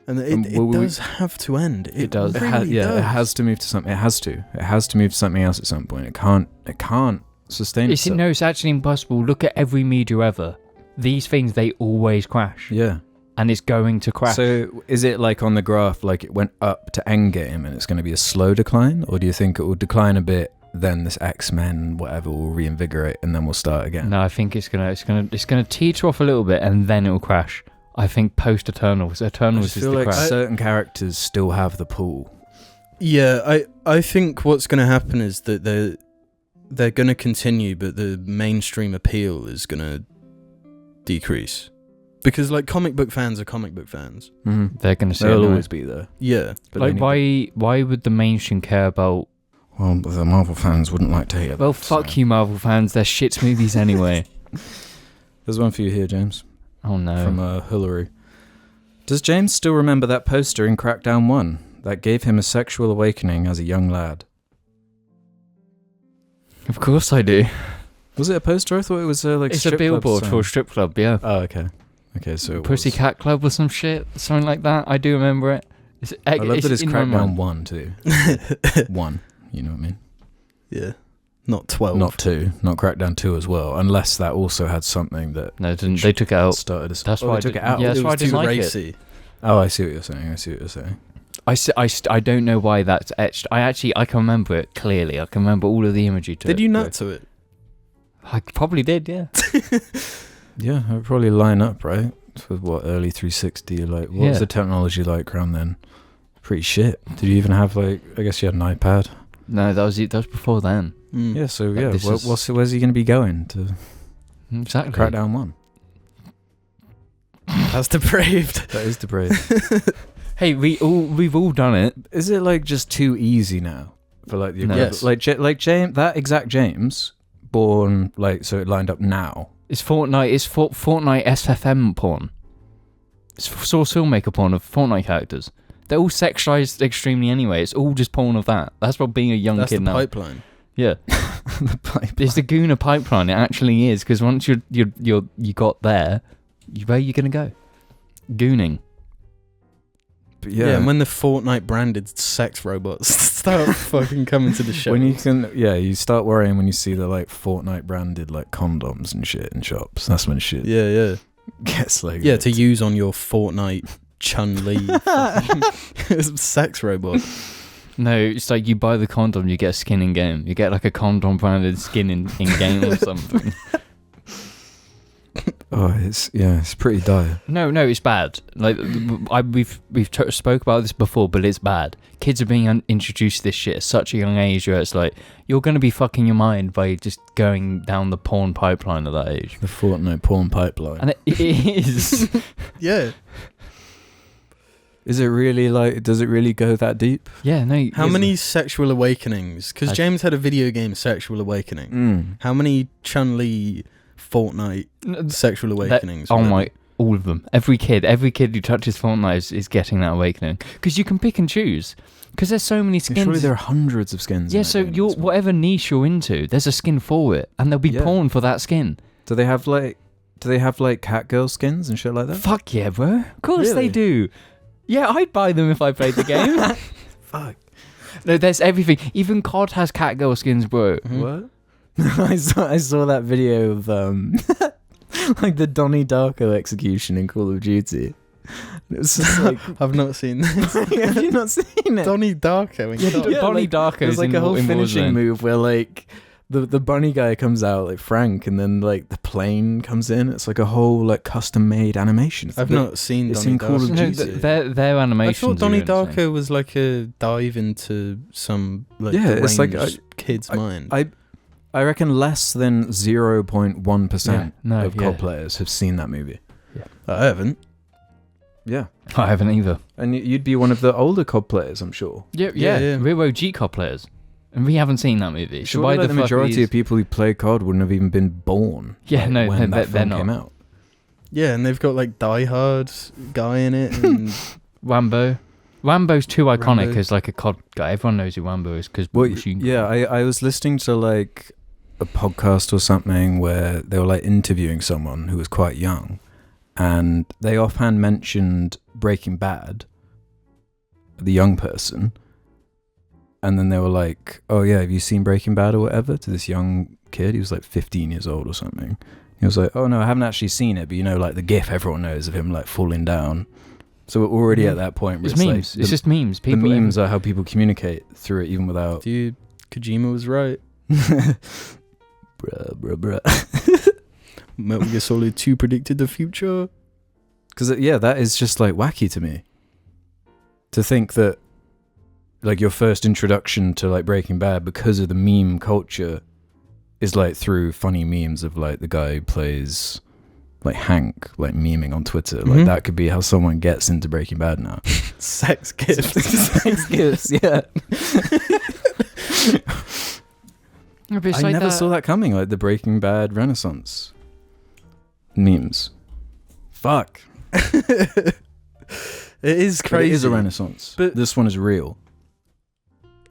it does have to end. It does. Really does.
It has to move to something. It has to move to something else at some point. It can't sustain itself.
No, it's actually impossible. Look at every media ever. These things, they always crash.
Yeah.
And it's going to crash.
So is it like on the graph, like it went up to Endgame and it's going to be a slow decline? Or do you think it will decline a bit, then this X-Men, whatever, will reinvigorate and then we'll start again?
No, I think it's gonna teeter off a little bit and then it'll crash. I think post Eternals is the
like
crash.
certain characters still have the pull.
Yeah, I think what's going to happen is that they're going to continue, but the mainstream appeal is going to decrease. Because like comic book fans are comic book fans.
They're going to say
they'll always be there.
Yeah.
But
like why would the mainstream care about...
Well, the Marvel fans wouldn't like to hear that.
Well, fuck you, Marvel fans. They're shit movies anyway.
There's one for you here, James.
Oh no.
From Hillary. Does James still remember that poster in Crackdown 1 that gave him a sexual awakening as a young lad?
Of course I do.
Was it a poster? I thought it was like
it's a billboard for a strip club, yeah.
Oh, okay. Okay, so it
Pussycat Club or some shit, something like that. I do remember it.
I love that it's Crackdown 1 too. 1, you know what I mean?
Yeah. Not 12.
Not 2. Not Crackdown 2 as well. Unless that also had something that...
No, it didn't. They took it out.
That's why
they
took it out.
Yeah, that's
it
why I
was
didn't
too
like
racy.
it.
Oh, I see what you're saying.
I don't know why that's etched. I can remember it clearly. I can remember all of the imagery to it.
Did you nut to it?
I probably did, yeah.
Yeah, it would probably line up, right? With what, early 360? Like, what was the technology like around then? Pretty shit. Did you even have like? I guess you had an iPad.
No, that was before then.
Yeah, so yeah, where's he going to be going to?
Exactly.
Crackdown 1.
That's depraved.
That is depraved.
Hey, we've all done it.
Is it like just too easy now for like the
Yes.
like James, that exact James born like so it lined up now?
It's Fortnite. It's Fortnite SFM porn. It's source filmmaker porn of Fortnite characters. They're all sexualized extremely anyway. It's all just porn of that. That's what being a young
That's
kid
the
now.
pipeline.
Yeah. It's the Gooner pipeline. It actually is, because once you got there, where are you gonna go? Gooning.
But
Yeah, and when the Fortnite branded sex robots start fucking coming to the show.
when you start worrying when you see the like Fortnite branded like condoms and shit in shops. That's when shit gets like
to use on your Fortnite Chun-Li sex robot.
No, it's like you buy the condom, you get a skin in game. You get like a condom branded skin in game or something.
Oh, it's pretty dire.
No, it's bad. Like we've spoke about this before, but it's bad. Kids are being introduced to this shit at such a young age where it's like you're going to be fucking your mind by just going down the porn pipeline at that age.
The Fortnite porn pipeline.
And it is.
Yeah.
Is it really like? Does it really go that deep?
Yeah, no.
How many sexual awakenings? Because James had a video game sexual awakening. How many Chun-Li Fortnite sexual awakenings?
All of them. Every kid who touches Fortnite is getting that awakening. Because you can pick and choose. Because there's so many skins.
Surely there are hundreds of skins.
Yeah, so whatever niche you're into, there's a skin for it, and there'll be porn for that skin.
Do they have like Do they have like Catgirl skins and shit like that?
Fuck yeah, bro. Of course
Really?
they do. Yeah, I'd buy them if I played the game.
Fuck.
No, there's everything. Even COD has Catgirl skins, bro.
What? I saw that video of like the Donnie Darko execution in Call of Duty. It was just like,
I've not seen this.
have you not seen it?
Donnie Darko. in COD.
Yeah,
Donnie
like,
Darko
There's
is
like
in
a whole
in
finishing
Warzone.
move where like the bunny guy comes out, like Frank, and then like the plane comes in. It's like a whole like custom made animation.
I've not seen
It's
Donnie
in Call of
Darko.
No,
Duty.
their
I
animations.
thought Donnie
are insane.
Darko was like a dive into some like
Yeah, it's like,
deranged kid's mind.
I reckon less than 0.1%
Yeah, no,
of
yeah.
COD players have seen that movie.
I haven't.
Yeah.
I haven't either.
And you'd be one of the older COD players, I'm sure.
Yeah. We're OG COD players. And we haven't seen that movie. So
Surely,
why
like,
the
the
fuck
majority
these-
of people who play COD wouldn't have even been born.
Yeah,
like,
no,
when
they're
that film
not.
came out.
Yeah, and they've got like Die Hard guy in it. And
Rambo. Rambo's too iconic
Rambo.
as like a COD guy. Everyone knows who Rambo is because
Well, yeah, I was listening to like a podcast or something where they were like interviewing someone who was quite young, and they offhand mentioned Breaking Bad, the young person, and then they were like, "Oh yeah, have you seen Breaking Bad or whatever?" To this young kid, he was like 15 years old or something. He was like, "Oh no, I haven't actually seen it, but you know, like the GIF everyone knows of him like falling down." So we're already at that point where
It's memes.
like
It's just memes.
the
People
memes are how people communicate through it, even without.
dude, Kojima was right.
bruh.
Metal Gear Solid 2 predicted the future.
Because that is just like wacky to me. To think that like your first introduction to like Breaking Bad because of the meme culture is like through funny memes of like the guy who plays like Hank, like memeing on Twitter. Like
Mhm.
that could be how someone gets into Breaking Bad now.
Sex gifts.
Sex gifts, yeah.
Yeah, but it's
I
like
never
that-
saw that coming, like the Breaking Bad renaissance memes. Fuck.
It is
But
crazy.
it is a renaissance.
But-
this one is real.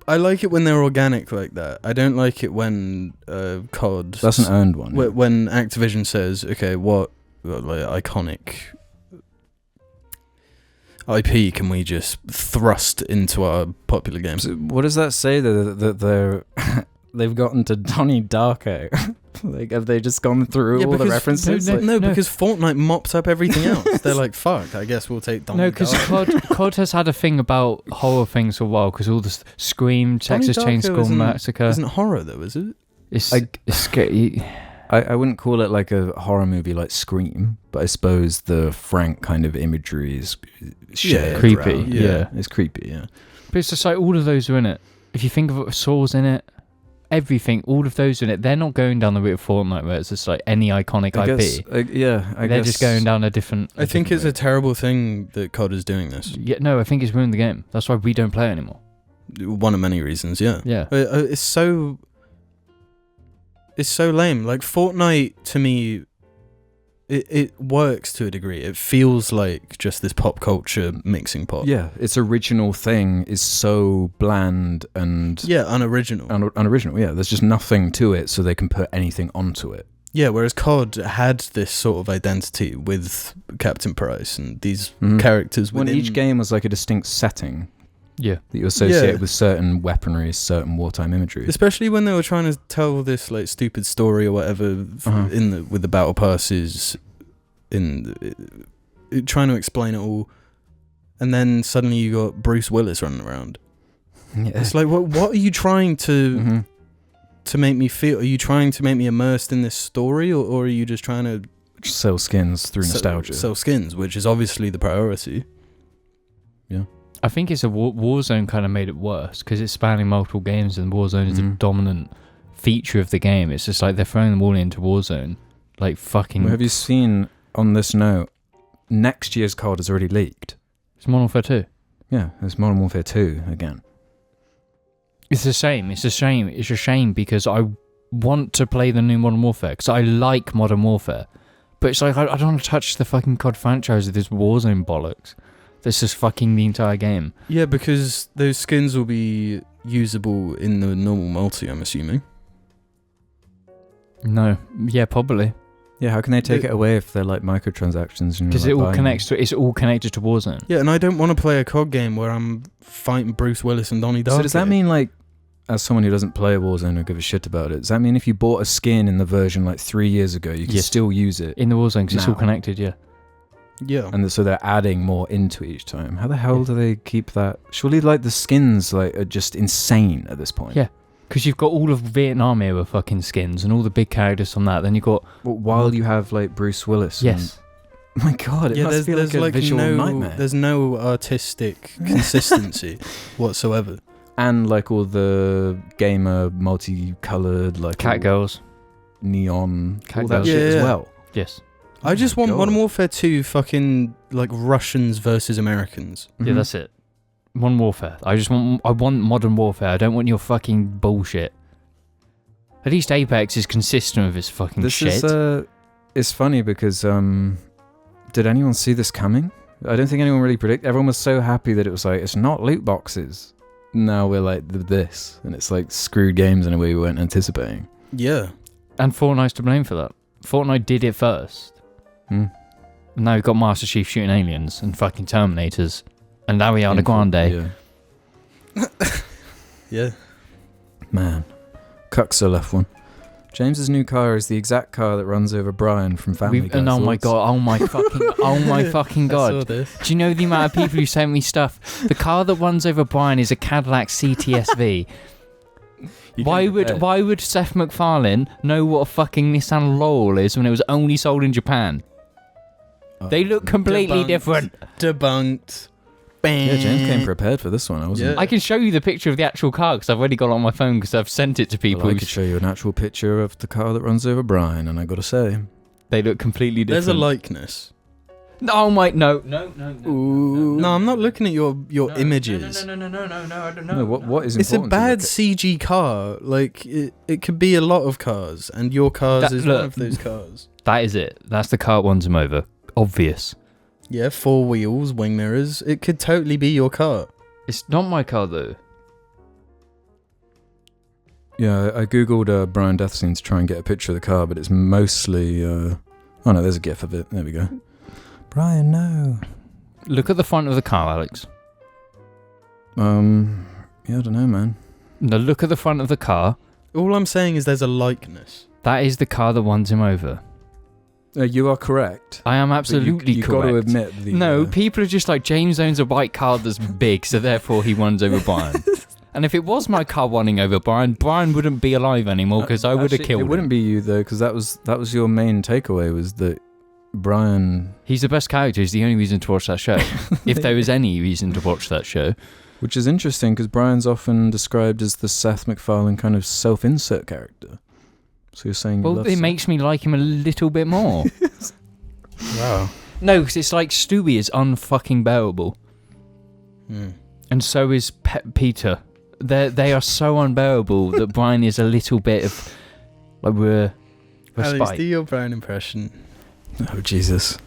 I like it when they're organic like that. I don't like it when COD.
That's an earned one. yeah.
When Activision says, okay, what like iconic IP can we just thrust into our popular games?
So what does that say that they're they've gotten to Donnie Darko? Like, have they just gone through all the references?
no,
No,
no.
because Fortnite mops up everything else. They're like, fuck, I guess we'll take Donnie
No, because
Darko.
COD has had a thing about horror things for a while because all the Scream, Texas
Donnie Darko
Chainsaw
isn't-
Massacre.
Isn't horror though, is it?
It's
I-
scary.
I wouldn't call it like a horror movie like Scream, but I suppose the frank kind of imagery is shared
creepy,
around.
yeah.
It's creepy, yeah.
But it's just like all of those are in it. If you think of it, Saw's in it, everything, all of those are in it. They're not going down the route of Fortnite where it's just like any iconic
I
IP.
guess,
They're
guess
just going down a different.
I think it's a
different
terrible thing that COD is doing this.
route. Yeah, no, I think it's ruined the game. That's why we don't play it anymore.
One of many reasons, yeah.
Yeah.
It's so lame. Like Fortnite to me, it works to a degree. It feels like just this pop culture mixing pot.
Yeah, its original thing is so bland and
Yeah, unoriginal.
unoriginal. Yeah, there's just nothing to it, so they can put anything onto it.
Yeah, whereas COD had this sort of identity with Captain Price and these
Mhm.
characters
When
within
each game was like a distinct setting
Yeah.
that you associate
Yeah.
with certain weaponry, certain wartime imagery.
Especially when they were trying to tell this like stupid story or whatever
Uh-huh.
with the battle passes, trying to explain it all, and then suddenly you got Bruce Willis running around.
Yeah.
It's like what are you trying to
Mhm.
make me feel? Are you trying to make me immersed in this story, or are you just trying to
Just sell skins through nostalgia.
sell skins, which is obviously the priority?
I think it's a Warzone kind of made it worse because it's spanning multiple games and Warzone is a
Mhm.
dominant feature of the game. It's just like they're throwing them all into Warzone. Like fucking.
Well, have you seen, on this note, next year's COD has already leaked?
It's Modern Warfare 2.
Yeah, it's Modern Warfare 2 again.
It's a shame. It's a shame. It's a shame because I want to play the new Modern Warfare because I like Modern Warfare. But it's like, I don't want to touch the fucking COD franchise with this Warzone bollocks. That's just fucking the entire game.
Yeah, because those skins will be usable in the normal multi, I'm assuming.
No. Yeah, probably.
Yeah, how can they take it away if they're like microtransactions?
Because it's all connected to Warzone.
Yeah, and I don't want to play a COD game where I'm fighting Bruce Willis and Donnie Darko.
So does that mean, like, as someone who doesn't play Warzone or give a shit about it, does that mean if you bought a skin in the version like 3 years ago, you can still use it
in the Warzone because it's all
now?
connected? Yeah.
Yeah.
And so they're adding more into it each time. How the hell do they keep that? Surely, like, the skins are just insane at this point.
Yeah. Because you've got all of Vietnam era fucking skins and all the big characters from that. Then you've got...
Well, while you have, like, Bruce Willis.
Yes.
My God, it must feel like a visual nightmare.
There's no artistic consistency whatsoever.
And, like, all the gamer multicolored, like...
Cat girls.
Neon.
Cat
all that
girls.
shit as well.
Yes.
I just want
God.
Modern Warfare 2 fucking, like, Russians versus Americans.
Yeah, that's it. Modern Warfare. I want Modern Warfare. I don't want your fucking bullshit. At least Apex is consistent with his fucking shit.
It's funny because, did anyone see this coming? I don't think anyone really predicted. Everyone was so happy that it was like, it's not loot boxes. Now we're like, this. And it's like screwed games in a way we weren't anticipating.
Yeah.
And Fortnite's to blame for that. Fortnite did it first. And now we've got Master Chief shooting aliens and fucking Terminators. And Ariana Grande.
Yeah.
Yeah.
Man. Cuxer left one. James's new car is the exact car that runs over Brian from Family Guy.
And oh my god, oh my fucking god.
I saw this.
Do you know the amount of people who send me stuff? The car that runs over Brian is a Cadillac CTSV. Why would Seth MacFarlane know what a fucking Nissan Laurel is when it was only sold in Japan? They look completely different.
Debunked. Bang.
Yeah, James came prepared for this one. I wasn't.
Yeah.
I can show you the picture of the actual car because I've already got it on my phone because I've sent it to people.
Well, I could show you an actual picture of the car that runs over Brian, and I gotta say,
They look completely different.
There's a likeness.
Oh my no.
No, I'm not looking at your images.
No, I don't know.
no, what is
It's a
important?
bad CG car. Like, it could be a lot of cars, and your cars is one of those cars.
That is it. That's the car that runs him over. Obvious.
Yeah, 4 wheels, wing mirrors. It could totally be your car.
It's not my car though.
Yeah, I googled Brian Death Scene to try and get a picture of the car, but it's mostly. Oh no, there's a GIF of it. There we go. Brian, no.
Look at the front of the car, Alex.
Yeah, I don't know, man.
No, look at the front of the car.
All I'm saying is there's a likeness.
That is the car that runs him over.
You are correct.
I am absolutely
You've
correct.
got to admit the.
No, people are just like, James owns a white car that's big, so therefore he runs over Brian. And if it was my car running over Brian, Brian wouldn't be alive anymore because I would have killed him.
It wouldn't be you though, because that was your main takeaway, was that Brian.
He's the best character. He's the only reason to watch that show. If there was any reason to watch that show.
Which is interesting because Brian's often described as the Seth MacFarlane kind of self-insert character. So you're saying you love
it
Seth.
makes me like him a little bit more.
Wow.
No, because it's like Stewie is unfucking bearable. And so is Peter. They are so unbearable that Brian is a little bit of like
Alex,
respite.
do your Brian impression.
Oh Jesus.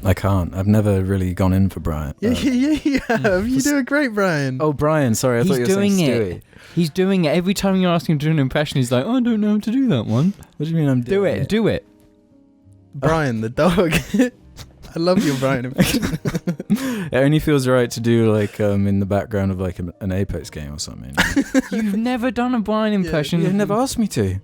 I can't. I've never really gone in for Brian.
Yeah, you have. You do a great Brian.
Oh, Brian. Sorry, I thought you were
doing
saying
it.
Stewie.
He's doing it. Every time you ask him to do an impression, he's like, I don't know how to do that one.
What do you mean I'm doing it?
Do it.
Brian the dog. I love your Brian impression.
It only feels right to do like in the background of like an Apex game or something.
You've never done a Brian impression.
You've never asked me to.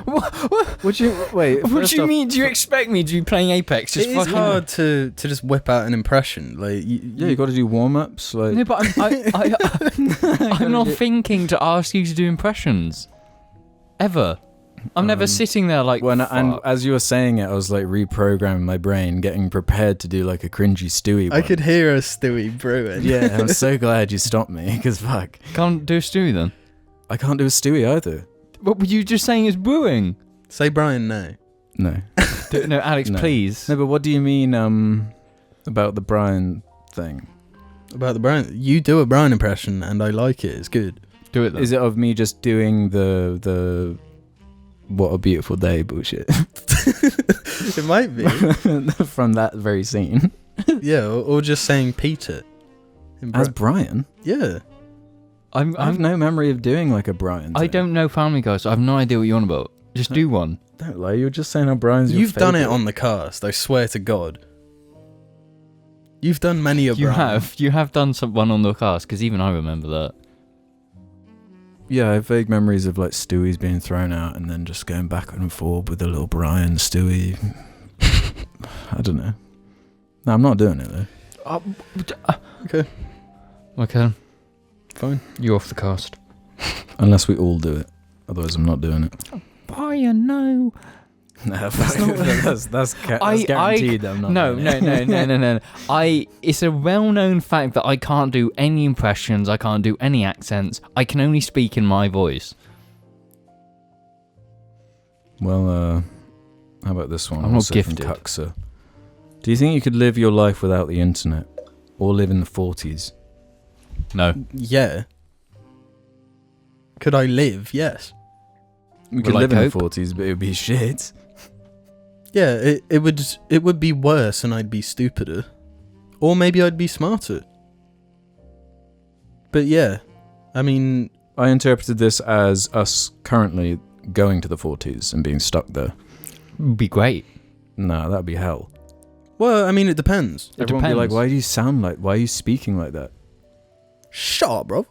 What do you wait?
What do you mean? Do you expect me to be playing Apex?
It is hard to just whip out an impression. Like
you got to do warm ups. Like
No, but I'm not thinking to ask you to do impressions. Ever. I'm never sitting there like.
and as you were saying it, I was like reprogramming my brain, getting prepared to do like a cringy Stewie one.
I could hear a Stewie brewing.
Yeah, I'm so glad you stopped me because fuck.
Can't do a Stewie then.
I can't do a Stewie either.
What were you just saying? Is brewing?
Say Brian now.
No.
No, Alex,
No.
please.
No, but what do you mean about the Brian thing?
About the Brian, you do a Brian impression, and I like it. It's good.
Do it then.
Is it of me just doing the what a beautiful day bullshit
It might be.
from that very scene?
Yeah, or just saying Peter.
As Brian?
Yeah.
I have no memory of doing like a Brian
I
thing.
don't know Family Guy, so I have no idea what you're on about. Just do one.
Don't lie, you're just saying O'Brien's your
You've done it
favourite.
on the cast, I swear to God. You've done many a
You have done one on the cast, because even I remember that.
Yeah, I have vague memories of like Stewie's being thrown out and then just going back and forth with the little Brian, Stewie. I don't know. No, I'm not doing it though.
Okay.
Okay.
Fine.
You're off the cast.
Unless we all do it. Otherwise, I'm not doing it.
Brian, no.
No, that's guaranteed. I'm not.
No.
doing it.
It's a well-known fact that I can't do any impressions. I can't do any accents. I can only speak in my voice.
Well, how about this one?
I'm not
Also from
gifted.
Cuxa. Do you think you could live your life without the internet, or live in the 40s?
No.
Yeah. Could I live? Yes.
We could
Will I
live in the
cope?
40s, but it would be shit.
Yeah, it would be worse and I'd be stupider. Or maybe I'd be smarter. But yeah, I mean...
I interpreted this as us currently going to the 40s and being stuck there.
Would be great.
No, that'd be hell.
Well, I mean, it depends.
It
Everyone would be like,
depends.
why do you sound like... Why are you speaking like that?
Shut up, bro.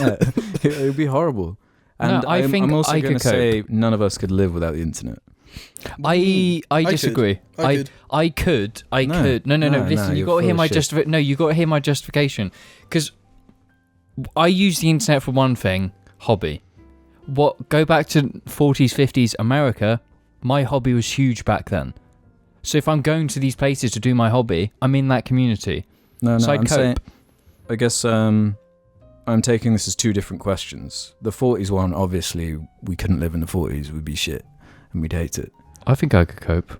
Yeah, it would be horrible. And
No, I think
I'm also
I
going
could
to say none of us could live without the internet.
I disagree.
I could.
I
No.
could. No.
No,
Listen, you
you're
got to hear
full
my
of shit.
No, you got to hear my justification. Because I use the internet for one thing, hobby. Go back to 40s, 50s America. My hobby was huge back then. So if I'm going to these places to do my hobby, I'm in that community.
No,
So I'd
I'm
cope.
saying... I guess I'm taking this as two different questions. The 40s one, obviously, we couldn't live in the 40s. We'd be shit. And we'd hate it.
I think I could cope.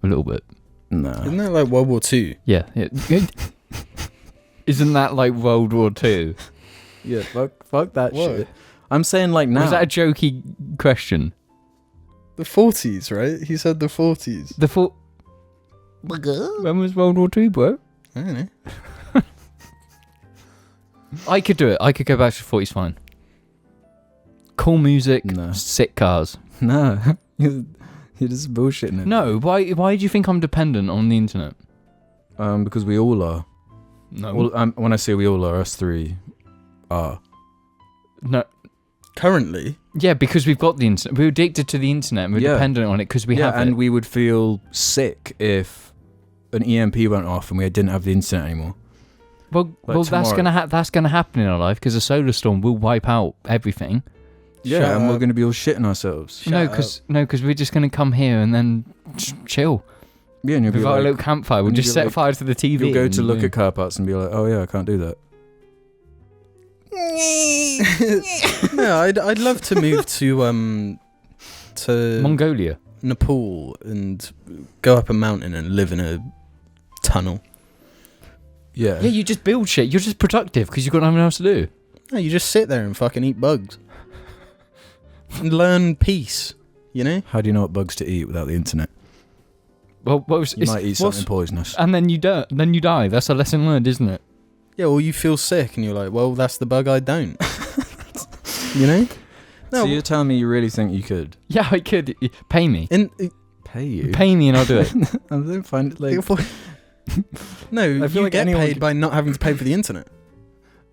A little bit.
No.
Isn't that like World War II?
Yeah. Isn't that like World War II?
Yeah, fuck that
What?
shit. I'm saying like now.
Was that a jokey question?
The 40s, right? He said the 40s.
When was World War II, bro?
I don't know.
I could do it. I could go back to the 40s fine. Cool music,
No.
sick cars.
No. You're just bullshitting it.
No, why do you think I'm dependent on the internet?
Because we all are.
No.
Well, when I say we all are, us three are.
No.
Currently?
Yeah, because we've got the internet. We're addicted to the internet and we're
Yeah.
dependent on it because we have
and
it.
we would feel sick if an EMP went off and we didn't have the internet anymore.
Well, that's
tomorrow.
gonna happen in our life because a solar storm will wipe out everything.
Yeah,
Shut
and we're
up.
going to be all shitting ourselves.
No,
Shut
because we're just gonna come here and then chill.
Yeah, and you'll be
We've got a
like,
little campfire. We'll
and
just
you'll
set
like-
fire to the TV.
you'll go to
and
look
boom.
at car parts and be like, oh yeah, I can't do that.
No, I'd love to move to
Mongolia.
Nepal and go up a mountain and live in a tunnel.
Yeah.
Yeah, you just build shit. You're just productive because you've got nothing else to do.
No, you just sit there and fucking eat bugs. And learn peace, you know?
How do you know what bugs to eat without the internet?
Well,
You might eat something poisonous.
and then you die. That's a lesson learned, isn't it?
Yeah, well, you feel sick and you're like, well, that's the bug I don't. You know? No,
So you're telling me you really think you could?
Yeah, I could. Pay me.
Pay you?
Pay me and I'll do it.
I don't find it like...
no,
I feel
you
like
get
anyone
paid
could-
by not having to pay for the internet.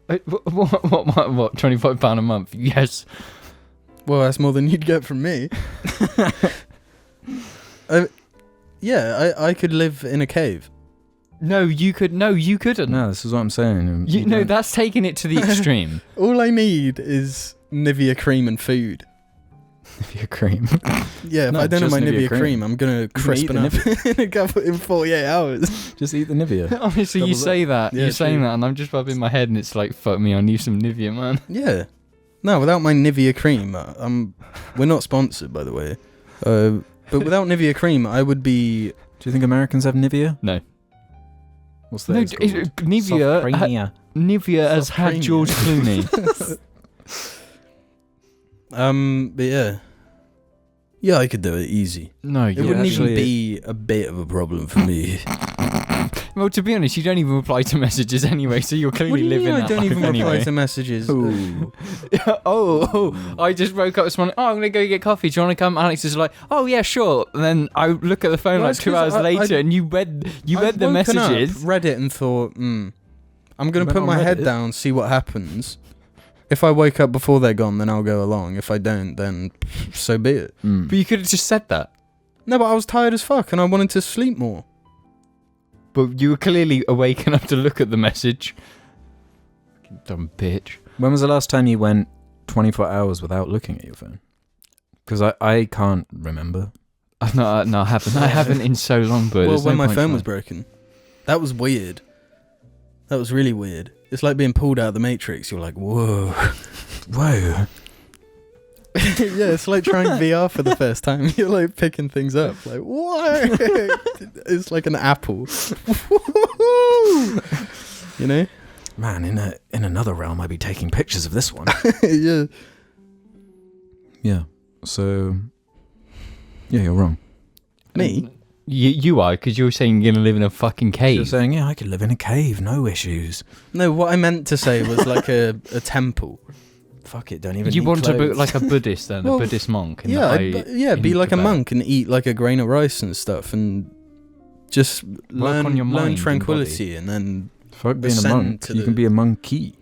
What? £25 a month? Yes.
Well, that's more than you'd get from me. Yeah, I could live in a cave.
No, you could. No, you couldn't.
No, this is what I'm saying.
You, no,
don't-
that's taking it to the extreme.
All I need is Nivea cream and food.
Nivea cream.
Yeah, if
No,
I don't have
just
my
Nivea
Nivea
cream.
cream, I'm gonna crispen
eat the
up in 48 hours.
Just eat the Nivea.
Honestly, you
Doubles
say that.
Yeah,
You're saying
true.
that, and I'm just rubbing my head, and it's like, fuck me, I need some Nivea, man.
Yeah. No, without my Nivea cream, we're not sponsored, by the way. But without Nivea cream, I would be...
Do you think Americans have Nivea?
No.
What's that?
No,
It's called?
Nivea. Nivea has had
Soft
George
premium.
Clooney.
But yeah. Yeah, I could do it easy.
No,
It
yeah,
wouldn't
actually-
even be a bit of a problem for me.
Well, to be honest, you don't even reply to messages anyway, so you're
What
clearly
do you
living
mean I
that
don't
life
even
anyway.
reply to messages?
I just woke up this morning. Oh, I'm gonna go get coffee. Do you want to come? Alex is like, oh yeah, sure. And then I look at the phone
Well,
like
it's
2 hours
'cause
later, and you read
I'd
the
woken
messages.
Up, read it and thought, I'm gonna
Went
put
on
my head
Reddit?
down, see what happens. If I wake up before they're gone, then I'll go along. If I don't, then so be it.
But you could have just said that.
No, but I was tired as fuck and I wanted to sleep more.
But you were clearly awake enough to look at the message. Fucking dumb bitch.
When was the last time you went 24 hours without looking at your phone? Because I can't remember.
No, I haven't. I haven't in so long, but
Well, when my phone was broken. That was weird. That was really weird. It's like being pulled out of the Matrix. You're like, whoa.
Whoa.
Yeah, it's like trying VR for the first time. You're like picking things up. Like, whoa. It's like an apple. You know?
Man, in another realm, I'd be taking pictures of this one.
Yeah.
Yeah. So, yeah, you're wrong.
Me?
You are, because you were saying you're going to live in a fucking cave.
You're saying, yeah, I could live in a cave, no issues.
No, what I meant to say was like a temple.
Fuck it, don't even
You
need
want to be
clothes.
like a Buddhist then,
Well,
a Buddhist monk? In
Yeah,
the
be
in
like a
Tibet.
monk and eat like a grain of rice and stuff and just learn,
on your mind
learn
and
tranquility and then,
Fuck being a
ascend
monk.
to
You
the-
can be a monkey.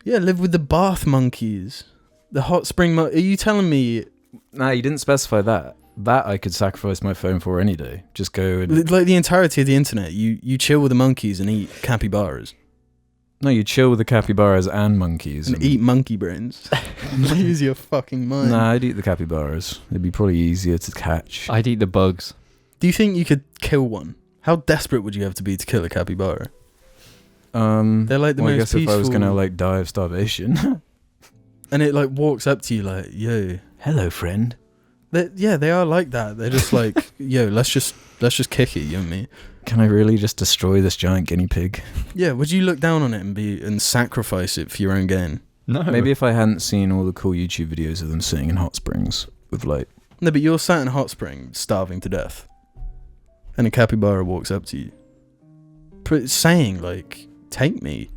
yeah, live with the bath monkeys. The hot spring Are you telling me,
Nah, you didn't specify that. That I could sacrifice my phone for any day. Just go and...
like the entirety of the internet, you chill with the monkeys and eat capybaras
No, you chill with the capybaras and monkeys.
and eat monkey brains. Use your fucking mind.
Nah, I'd eat the capybaras. It'd be probably easier to catch.
I'd eat the bugs.
Do you think you could kill one? How desperate would you have to be to kill a capybara? They're like the
I
most
guess
peaceful.
if I was gonna like die of starvation.
And it like walks up to you like, yo.
Hello, friend.
They are like that. They're just like, yo, let's just kick it, you and me.
Can I really just destroy this giant guinea pig?
Yeah, would you look down on it and sacrifice it for your own gain?
No.
Maybe if I hadn't seen all the cool YouTube videos of them sitting in hot springs with like...
No, but you're sat in a hot spring, starving to death, and a capybara walks up to you, saying like, "Take me."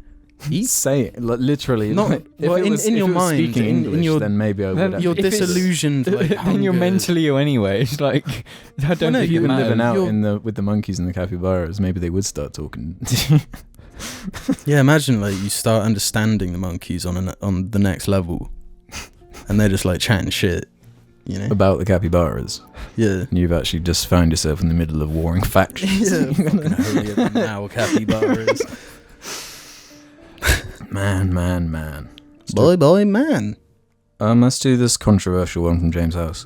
Say it, like, literally.
Not-
like,
well, in your mind,
speaking
in
English,
your-
then maybe I would.
You're
If it's-
disillusioned. Like,
then you're
hunger.
mentally ill anyway. It's like, I don't
no,
think
If
it
you were living
matters.
out with the monkeys and the capybaras, maybe they would start talking.
Yeah, imagine like you start understanding the monkeys on the next level, and they're just like chatting shit, you know?
About the capybaras.
Yeah.
And you've actually just found yourself in the middle of warring factions.
Yeah, fucking hurry up now, capybaras.
Man.
Boy, man.
Let's do this controversial one from James House.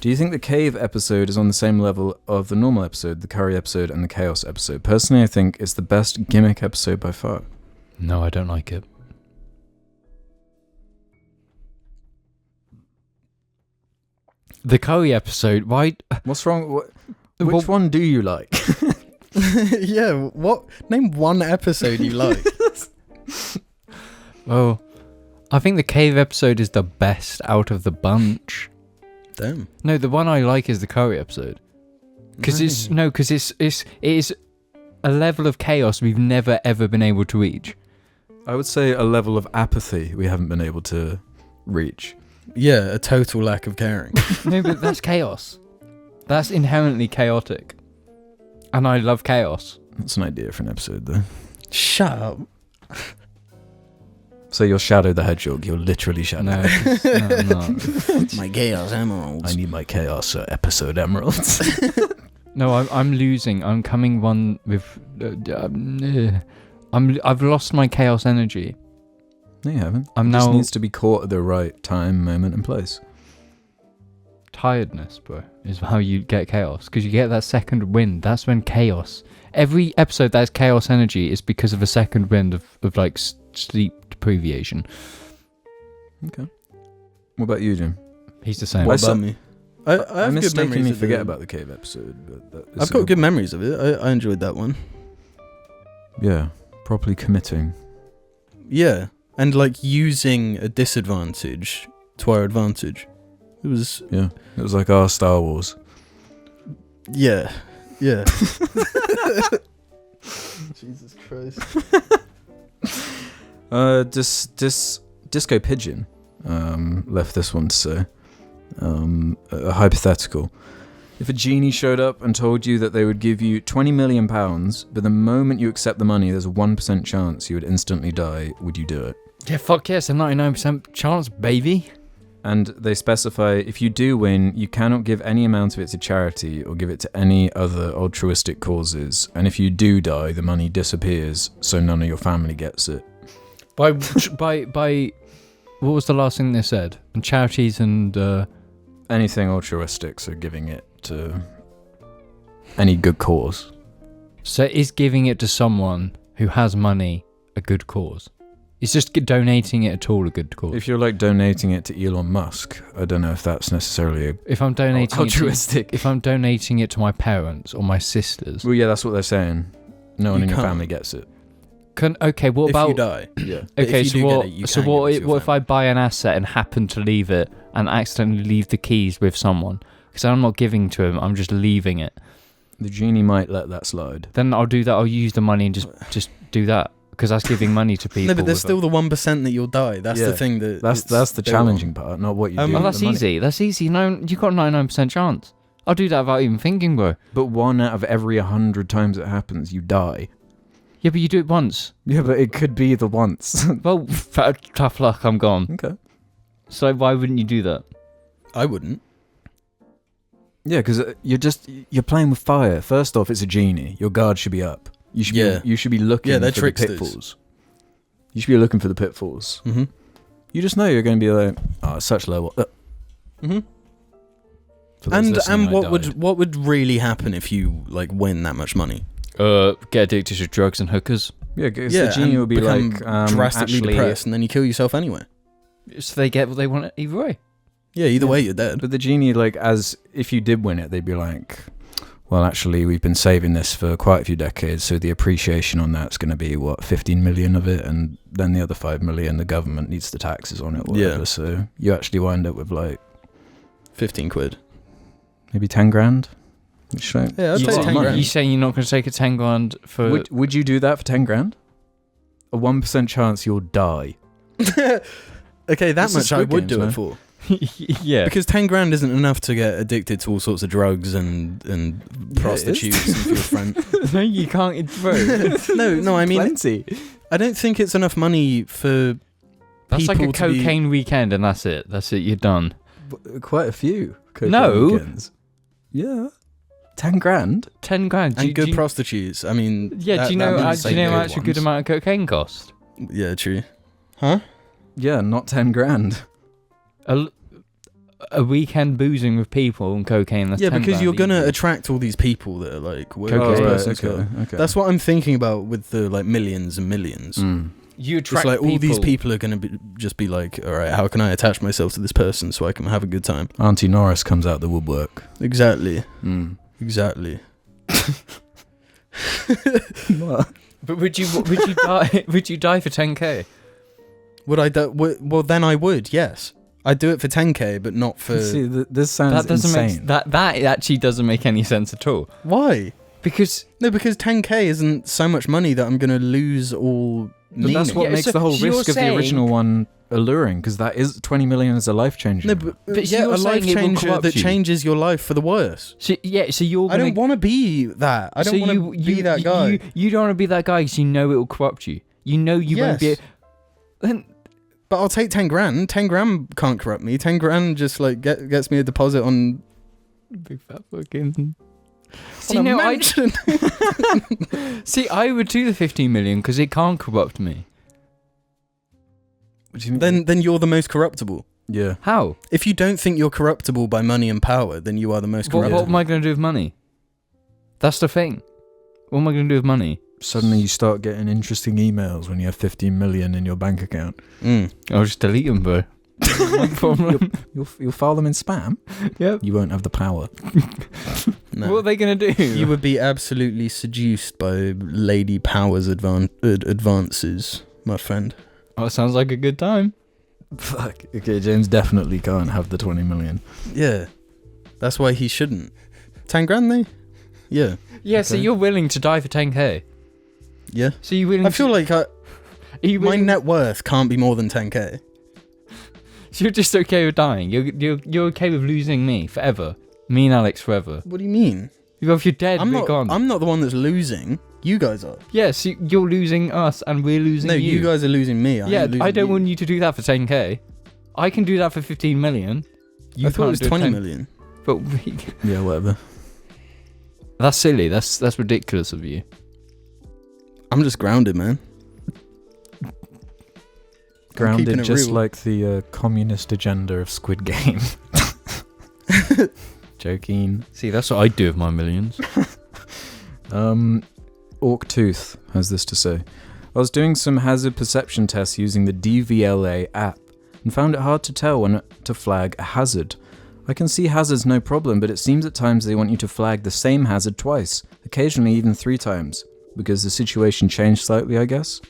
Do you think the cave episode is on the same level of the normal episode, the curry episode, and the chaos episode? Personally, I think it's the best gimmick episode by far.
No, I don't like it. The curry episode, why?
What's wrong? Which
Well-
one do you like?
Yeah, what? Name one episode you like.
Well, I think the cave episode is the best out of the bunch.
Damn.
No, the one I like is the curry episode. Because it is a level of chaos we've never ever been able to reach.
I would say a level of apathy we haven't been able to reach.
Yeah, a total lack of caring.
No, but that's chaos. That's inherently chaotic. And I love chaos.
That's an idea for an episode, though.
Shut up.
So you're Shadow the Hedgehog. You're literally Shadow.
No, no.
My chaos emeralds.
I need my Chaos episode emeralds.
No, I'm losing. I'm coming one with. I've lost my chaos energy.
No, you haven't.
I'm
It just
now
needs to be caught at the right time, moment, and place.
tiredness, bro. Is how you get chaos, because you get that second wind. That's when chaos. Every episode that's chaos energy is because of a second wind of like sleep deprivation.
Okay. What about you, Jim?
He's the same.
What
Why
about me? I have good
mistakenly
memories of
forget
the-
about the cave episode. But
I've got good memories of it. I enjoyed that one.
Yeah, properly committing.
Yeah, and like using a disadvantage to our advantage. It was
Yeah, it was like our Star Wars.
yeah. Jesus Christ.
Disco Pigeon left this one to say. A hypothetical. If a genie showed up and told you that they would give you £20 million, but the moment you accept the money, there's a 1% chance you would instantly die, would you do it?
Yeah, fuck yes, a 99% chance, baby.
And they specify, if you do win, you cannot give any amount of it to charity or give it to any other altruistic causes. And if you do die, the money disappears, so none of your family gets it.
By what was the last thing they said? And charities and
anything altruistic, so giving it to any good cause.
So is giving it to someone who has money a good cause? Is just donating it at all a good cause?
If you're like donating it to Elon Musk, I don't know if that's necessarily
if I'm donating
altruistic.
if I'm donating it to my parents or my sisters.
Well, yeah, that's what they're saying. No one in your
can't.
family gets it.
Okay, what about
if you die?
Yeah.
Okay,
if you do get it, you can
what
give it to your
if I buy an asset and happen to leave it and accidentally leave the keys with someone? Because I'm not giving to him, I'm just leaving it.
The genie might let that slide.
Then I'll do that. I'll use the money and just do that because that's giving money to people.
No, but there's still the 1% that you'll die. That's the thing
that's the challenging part, not what you do.
Oh, that's easy. That's easy. No, you got a 99% chance. I'll do that without even thinking, bro.
But 1 out of every 100 times it happens, you die.
Yeah, but you do it once.
Yeah, but it could be the once.
Well, tough luck. I'm gone.
Okay.
So why wouldn't you do that?
I wouldn't.
Yeah, because you're playing with fire. First off, it's a genie. Your guard should be up. You should be looking
they're
for
tricksters.
the pitfalls. You should be looking for the pitfalls.
Mm-hmm.
You just know you're going to be like, oh, such low.
Mm-hmm.
For those listening,
And
I died.
what would really happen if you like win that much money?
Get addicted to drugs and hookers.
Yeah, because the genie
and
will be
become
like,
drastically
actually,
depressed, and then you kill yourself anyway.
So they get what they want either way.
Yeah, either way, you're dead.
But the genie, like, as if you did win it, they'd be like, well, actually, we've been saving this for quite a few decades, so the appreciation on that's going to be, 15 million of it, and then the other 5 million, the government needs the taxes on it, or whatever, so you actually wind up with,
15 quid.
Maybe 10 grand? Which,
Yeah, I'd take 10 grand.
You saying you're not going to take a 10 grand for...
Would you do that for 10 grand? A 1% chance you'll die.
Okay, that
This is
much I
Squid
would
Games,
do
man.
it for.
Yeah.
Because 10 grand isn't enough to get addicted to all sorts of drugs and prostitutes and for your friend.
No, you can't... Bro.
No, I mean,
Plenty.
I don't think it's enough money for
That's like a
people to be-
cocaine weekend and that's it. That's it, you're done.
Quite a few.
No.
Weekends. Yeah. 10 grand?
10 grand.
and good prostitutes. I mean,
Yeah, do you know
means
how
good
much a good
ones.
amount of cocaine cost?
Yeah, true. Huh?
Yeah, not 10 grand.
A weekend boozing with people and cocaine, that's
Yeah,
10
because
grand
you're going to
easy.
attract all these people that are like, where
Cocaine.
this
Oh,
person's
okay,
got?
okay.
That's what I'm thinking about with the millions and millions.
Mm.
You
It's
attract
like
people.
all these people are going to just be like, all right, how can I attach myself to this person so I can have a good time?
Auntie Norris comes out the woodwork.
Exactly.
Mm.
Exactly.
But would you die? Would you die for 10k?
Would I do? Well, then I would. Yes, I'd do it for 10k, but not for.
See, this sounds
That doesn't
insane.
make that actually doesn't make any sense at all.
Why?
Because
10k isn't so much money that I'm going to lose all
But
meaning.
that's what
Yeah,
makes
so
the whole
you're
risk of the
saying-
original one alluring, because that is 20 million is a life changer.
No, but
But
yeah,
you're
a life
saying it will
changer
corrupt
that
you.
changes your life for the worse.
so you're
I
gonna.
don't want to be that. I don't want to be that guy.
You don't want to be that guy because you know it will corrupt you. You know you won't be.
Yes.
Then
But I'll take 10 grand. 10 grand can't corrupt me. 10 grand just gets me a deposit on.
big fat fucking.
on a mansion.
See, I would do the 15 million because it can't corrupt me.
What do you mean?
then you're the most corruptible.
Yeah.
How?
If you don't think you're corruptible by money and power, then you are the most
What
corruptible.
am I going to do with money? That's the thing. What am I going to do with money?
Suddenly you start getting interesting emails when you have 15 million in your bank account.
I'll just delete them, bro. No problem.
You'll file them in spam.
Yep.
You won't have the power.
No.
What are they going to do?
You would be absolutely seduced by Lady Power's advances, my friend.
Oh, it sounds like a good time.
Fuck. Okay, James definitely can't have the 20 million.
Yeah. That's why he shouldn't. 10 grand, though? Yeah.
Yeah, so
Okay.
you're willing to die for 10k?
Yeah.
So you willing?
I feel like
are you
my
willing,
net worth can't be more than 10k.
So you're just okay with dying. You're okay with losing me forever. Me and Alex forever.
What do you mean?
If you're dead, we're gone.
I'm not the one that's losing. You guys are.
Yes, you're losing us, and we're losing you.
No, you guys are losing me.
I don't want you to do that for 10k. I can do that for 15 million.
I thought it was 20 million.
But
Yeah, whatever.
that's silly. That's ridiculous of you.
I'm just grounded, man.
Grounded, just
real.
like the communist agenda of Squid Game. Joking.
See, that's what I'd do with my millions.
Orktooth has this to say. I was doing some hazard perception tests using the DVLA app and found it hard to tell when to flag a hazard. I can see hazards no problem, but it seems at times they want you to flag the same hazard twice, occasionally even 3 times, because the situation changed slightly, I guess.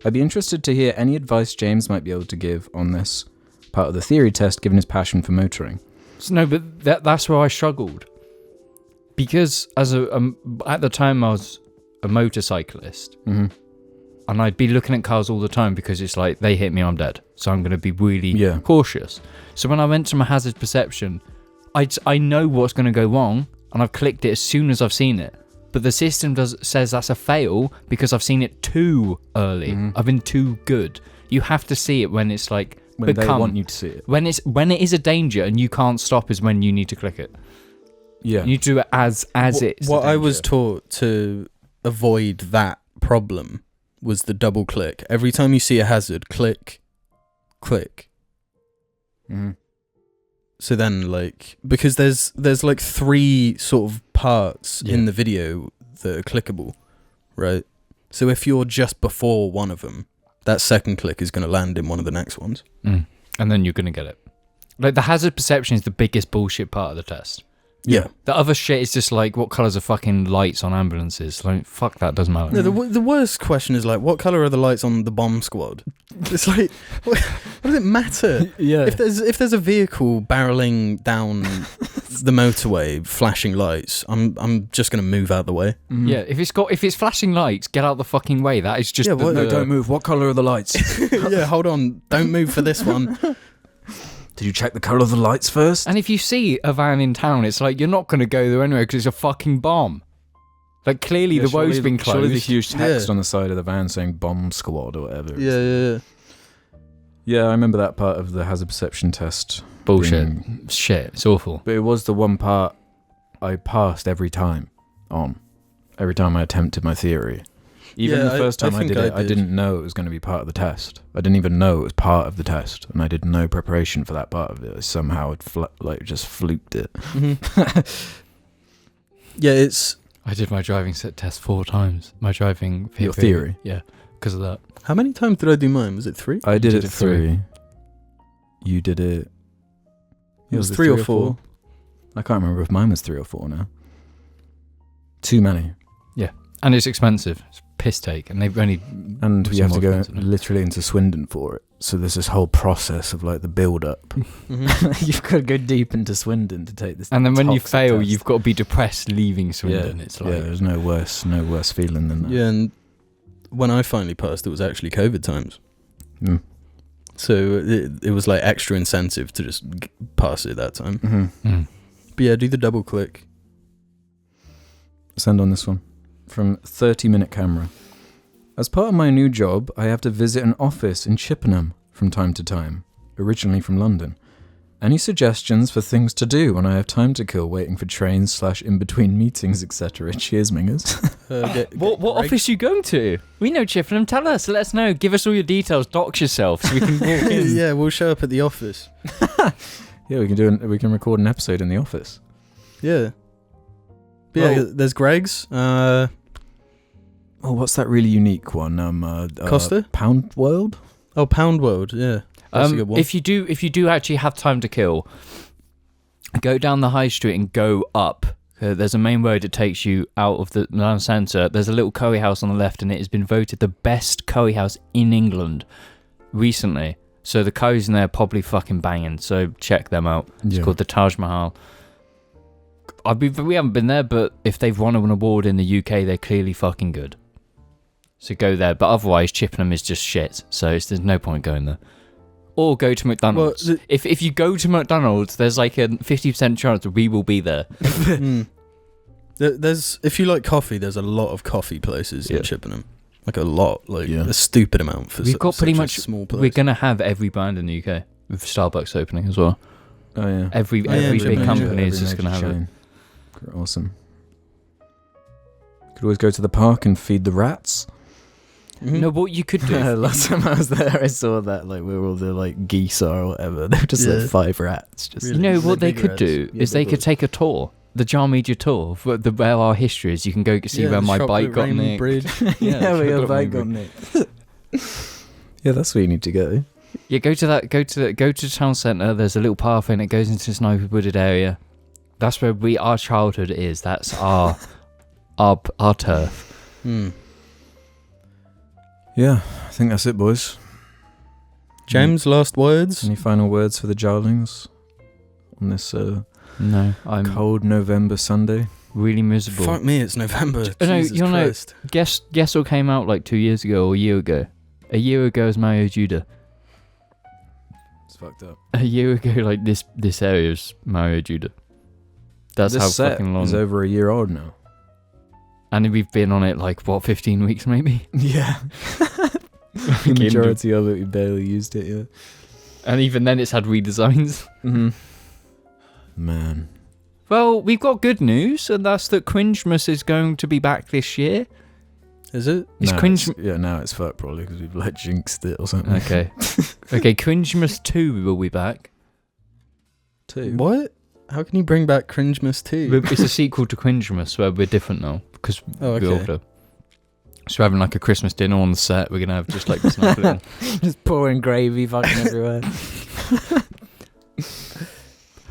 I'd be interested to hear any advice James might be able to give on this part of the theory test, given his passion for motoring.
No, but that's where I struggled. Because at the time I was a motorcyclist,
Mm-hmm.
and I'd be looking at cars all the time because it's like, they hit me, I'm dead. So I'm going to be really cautious. So when I went to my hazard perception, I know what's going to go wrong, and I've clicked it as soon as I've seen it. But the system says that's a fail because I've seen it too early.
Mm-hmm.
I've been too good. You have to see it when it's like
When they want you to see it.
When it is a danger and you can't stop is when you need to click it.
Yeah.
You do it as it's.
What I was taught to avoid that problem was the double click. Every time you see a hazard, click.
Mm-hmm.
So then, like, because there's like 3 sort of parts in the video that are clickable, right? So if you're just before one of them, that second click is going to land in one of the next ones.
And then you're going to get it. Like, the hazard perception is the biggest bullshit part of the test.
Yeah.
The other shit is just like, what colours are fucking lights on ambulances? Like, fuck that, doesn't matter.
No, the worst question is like, what colour are the lights on the bomb squad? It's like, what does it matter?
Yeah.
If there's a vehicle barreling down the motorway, flashing lights, I'm just gonna move out the way.
Mm-hmm.
Yeah, if it's flashing lights, get out the fucking way. That is just
No, don't move. What colour are the lights?
Yeah, hold on, don't move for this one.
Did you check the colour of the lights first?
And if you see a van in town, it's like, you're not going to go there anyway because it's a fucking bomb. Like, clearly the road's been closed.
Surely the huge text on the side of the van saying bomb squad or whatever.
Yeah.
Yeah, I remember that part of the hazard perception test.
Bullshit. Shit, it's awful.
But it was the one part I passed every time Every time I attempted my theory. Even the first time I did it, I didn't know it was going to be part of the test. I didn't even know it was part of the test, and I did no preparation for that part of it. I somehow just fluked it.
Mm-hmm. Yeah,
I did my driving set test 4 times. My driving
Your theory?
Yeah, because of that.
how many times did I do mine? Was it 3?
I did it 3. You did it.
It was 3 or 4.
I can't remember if mine was 3 or 4 now. Too many.
Yeah, and it's expensive. It's piss take, and they've only.
And
It's
you have to
more
go
expensive, isn't it?
literally into Swindon for it. So there's this whole process of like the build up.
Mm-hmm.
You've got to go deep into Swindon to take this.
And then when you
toxic
fail,
test.
you've got to be depressed leaving Swindon. It's like,
there's no worse feeling than that.
Yeah, and when I finally passed, it was actually COVID times.
Mm.
So it was like extra incentive to just pass it that time.
Mm-hmm.
But yeah, do the double click.
Send on this one. From 30-minute camera. As part of my new job, I have to visit an office in Chipnam from time to time, originally from London. Any suggestions for things to do when I have time to kill waiting for trains / in between meetings, etc.? Cheers, mingers.
What office you going to? We know Chipnam. Tell us. Let us know. Give us all your details. Dox yourself so we can walk in.
Yeah, we'll show up at the office.
Yeah, we can record an episode in the office.
Yeah. But yeah, there's Greg's.
Oh, what's that really unique one?
Costa?
Pound World?
Oh, Pound World, yeah. That's a good one.
If you do actually have time to kill, go down the high street and go up. There's a main road that takes you out of the town centre. There's a little curry house on the left, and it has been voted the best curry house in England recently. So the curries in there are probably fucking banging. So check them out. It's called the Taj Mahal. We haven't been there, but if they've won an award in the UK, they're clearly fucking good. So go there. But otherwise, Chipnam is just shit. So there's no point going there. Or go to McDonald's.
Well,
if you go to McDonald's, there's like a 50% chance that we will be there.
There's if you like coffee, there's a lot of coffee places in Chippenham. Like a lot, like
Yeah.
a stupid amount for
We've got pretty
such a
much
small place.
We're gonna have every brand in the UK with Starbucks opening as well.
Oh yeah.
Every
yeah,
big
major-
company is
every
just gonna
major
have it.
chain. Awesome. Could always go to the park and feed the rats.
Mhm.
No, what you could do.
Last time I was there, I saw that like where all the like geese are or whatever. They were just
Yeah.
like 5 rats. Just
You
Really?
know
They're
what they
big
could
rats.
do
Yeah,
is
they're
they could
big.
take a tour, the Jar Media tour, for where our history is. You can go see
Yeah,
where
the
my
Chocolate
bike got
Rain
nicked.
Bridge.
yeah, we
chocolate
have bike
rain
on it. Yeah, that's where you need to go.
Yeah, go to the town centre. There's a little path and it goes into this nice wooded area. That's where our childhood is. That's our turf.
Hmm.
Yeah, I think that's it, boys.
James, last words.
Any final words for the Jarlings on this
No, I'm
cold November Sunday?
really miserable.
Fuck me, it's November.
No,
Jesus
you know-
Christ.
Guess what came out like 2 years ago or a year ago? A year ago is Mario Judah.
It's fucked up.
A year ago, like this area is Mario Judah. That's
this
how
set
fucking long.
is over a year old now.
And we've been on it like 15 weeks maybe.
Yeah. The majority of it, we barely used it yet.
And even then, it's had redesigns.
Mm-hmm. Man.
Well, we've got good news, and that's that Cringemas is going to be back this year.
Is it?
Is
Now
Cringe?
it's- now it's fucked probably because we've like jinxed it or something.
Okay. Okay, Cringemas 2 will be back.
2.
What? How can you bring back Cringemas 2?
It's a sequel to Cringemas where we're different now because
Oh,
we're
okay.
older. So we're having like a Christmas dinner on the set. We're gonna have just like this nice little.
Just pouring gravy fucking everywhere.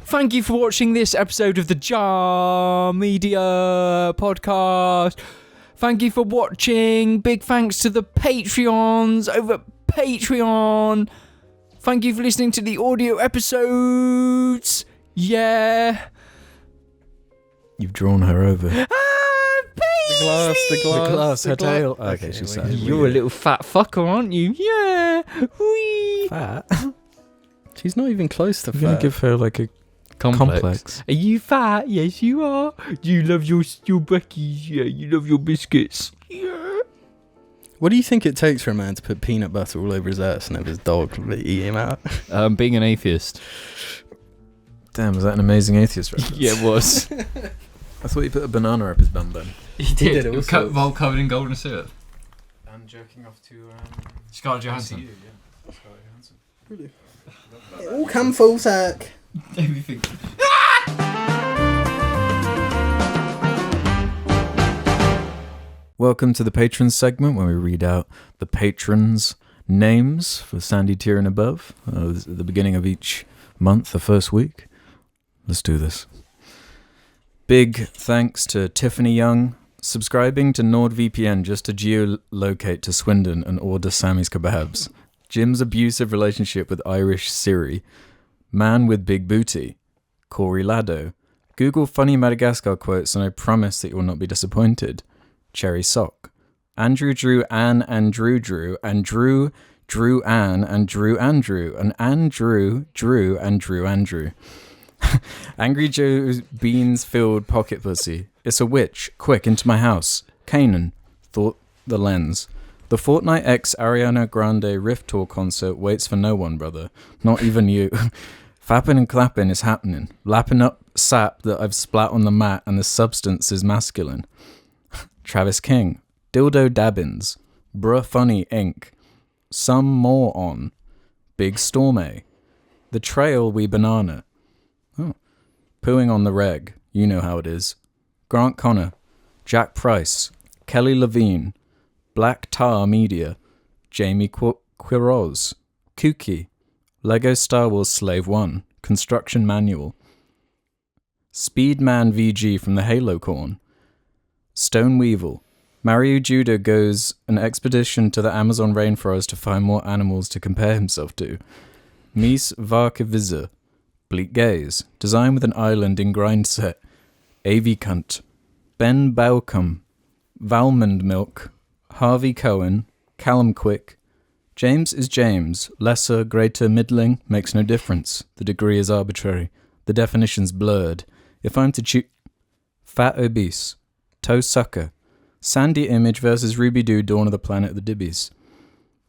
Thank you for watching this episode of the Jar Media Podcast. Thank you for watching. Big thanks to the Patreons over at Patreon. Thank you for listening to the audio episodes. Yeah.
You've drawn her over.
The glass,
her tail. Okay, she's sad.
You're a little fat fucker, aren't you? Yeah. Whee.
Fat.
She's not even close to
You're gonna
fat.
give her like a complex.
Are you fat? Yes, you are. You love your Buckies. Yeah, you love your biscuits. Yeah.
What do you think it takes for a man to put peanut butter all over his ass and have his dog eat him out?
Being an atheist.
Damn, was that an amazing atheist reference?
Yeah, it was.
I thought you put a banana up his bum bun.
He
did also.
While covered in golden syrup.
And joking off to
Scarlett Johansson.
It all come full circle.
Everything.
Welcome to the Patron Segment, where we read out the patrons' names for Sandy tier and above. This is at the beginning of each month, the first week. Let's do this. Big thanks to Tiffany Young, subscribing to NordVPN just to geolocate to Swindon and order Sammy's kebabs. Jim's abusive relationship with Irish Siri. Man with big booty. Corey Lado. Google funny Madagascar quotes and I promise that you will not be disappointed. Cherry Sock. Andrew Drew Anne and Drew Drew and Drew Drew Anne and Drew Andrew and Andrew Drew and Drew Andrew. Angry Joe's beans-filled pocket pussy. It's a witch. Quick, into my house. Kanan. Thought the lens. The Fortnite X Ariana Grande Rift Tour concert waits for no one, brother. Not even you. Fapping and clapping is happening. Lapping up sap that I've splat on the mat and the substance is masculine. Travis King. Dildo Dabbins. Bruh Funny Inc. Some more on. Big Stormy. The Trail We Banana. Oh. Pooing on the Reg. You know how it is. Grant Connor. Jack Price. Kelly Levine. Black Tar Media. Jamie Quiroz. Kooky. Lego Star Wars Slave 1. Construction Manual. Speedman VG from the Halo Corn. Stone Weevil. Mario Judah goes an expedition to the Amazon rainforest to find more animals to compare himself to. Mies Varkeviza. Bleak Gaze. Design with an island in grind set. AV Cunt. Ben Balcom. Valmond Milk. Harvey Cohen, Callum Quick. James is James. Lesser, greater, middling, makes no difference. The degree is arbitrary. The definition's blurred. If I'm to choose... Fat obese. Toe sucker. Sandy Image versus Ruby Doo, Dawn of the Planet of the Dibbies.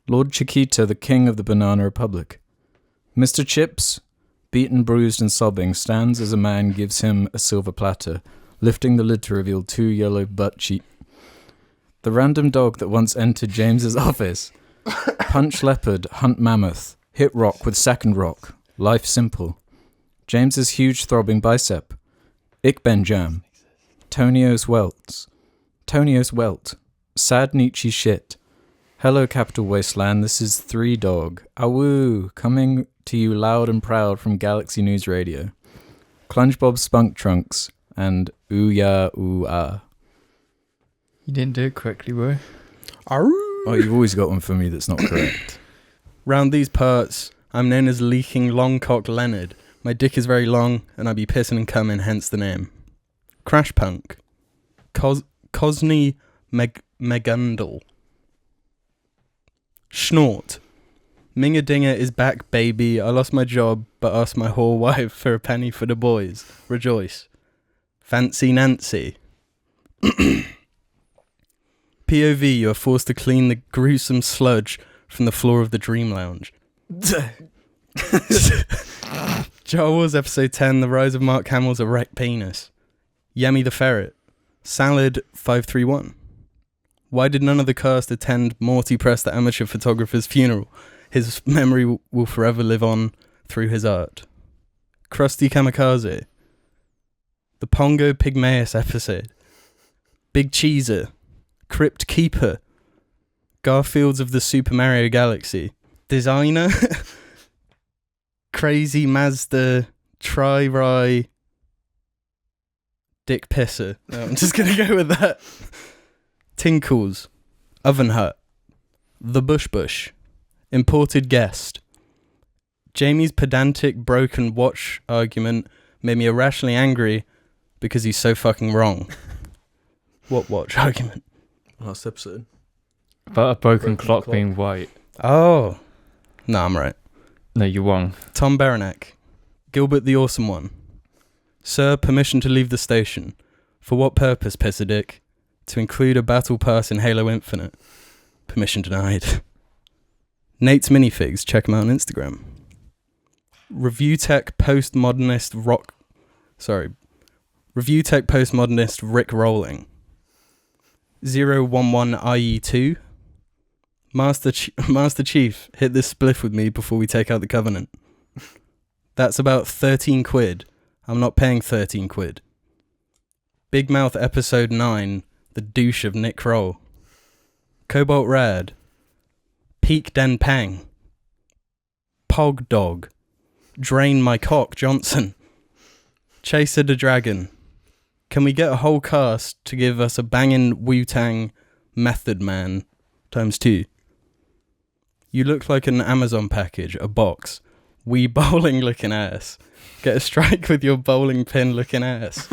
Lord Chiquita, the king of the Banana Republic. Mr. Chips, beaten, bruised, and sobbing, stands as a man gives him a silver platter, lifting the lid to reveal 2 yellow butt cheeks. The random dog that once entered James's office. Punch leopard, hunt mammoth, hit rock with second rock. Life simple. James's huge throbbing bicep. Ich ben Jam. Tonio's welts. Tonio's welt. Sad Nietzsche shit. Hello, Capital Wasteland. This is 3 Dog. Awoo, coming to you loud and proud from Galaxy News Radio. Clunge Bob Spunk Trunks and Ooh Ya Ooh Ah.
You didn't do it correctly, bro.
Oh, you've always got one for me that's not correct.
Round these parts, I'm known as Leaking Longcock Leonard. My dick is very long, and I be pissing and coming, hence the name. Crash Punk. Cosney Megundle. Schnort. Minga Dinger is back, baby. I lost my job, but asked my whore wife for a penny for the boys. Rejoice. Fancy Nancy. POV, you are forced to clean the gruesome sludge from the floor of the Dream Lounge. Jar Wars Episode 10, The Rise of Mark Hamill's Erect Penis. Yemi the Ferret. Salad 531. Why did none of the cast attend Morty Press, the amateur photographer's funeral? His memory will forever live on through his art. Krusty Kamikaze. The Pongo Pygmaeus episode. Big Cheeser. Crypt Keeper. Garfields of the Super Mario Galaxy. Designer. Crazy Mazda. Tri-Rai. Dick Pisser. No, I'm just going to go with that. Tinkles. Oven Hut. The Bush Bush. Imported Guest. Jamie's pedantic broken watch argument made me irrationally angry because he's so fucking wrong. What watch argument?
Last episode.
About a broken clock being white.
Oh. No, I'm right.
No, you're wrong.
Tom Baranek. Gilbert the Awesome One. Sir, permission to leave the station. For what purpose, Pisser Dick? To include a battle pass in Halo Infinite. Permission denied. Nate's Minifigs. Check him out on Instagram. Review Tech Postmodernist Rick Rolling. 011 IE2. Master Chief, hit this spliff with me before we take out the Covenant. That's about 13 quid. I'm not paying 13 quid. Big Mouth Episode 9, The Douche of Nick Kroll. Cobalt Rad. Peak Den Pang. Pog Dog. Drain My Cock Johnson. Chaser the Dragon. Can we get a whole cast to give us a banging Wu-Tang Method Man ×2? You look like an Amazon package, a box. Wee bowling looking ass. Get a strike with your bowling pin looking ass.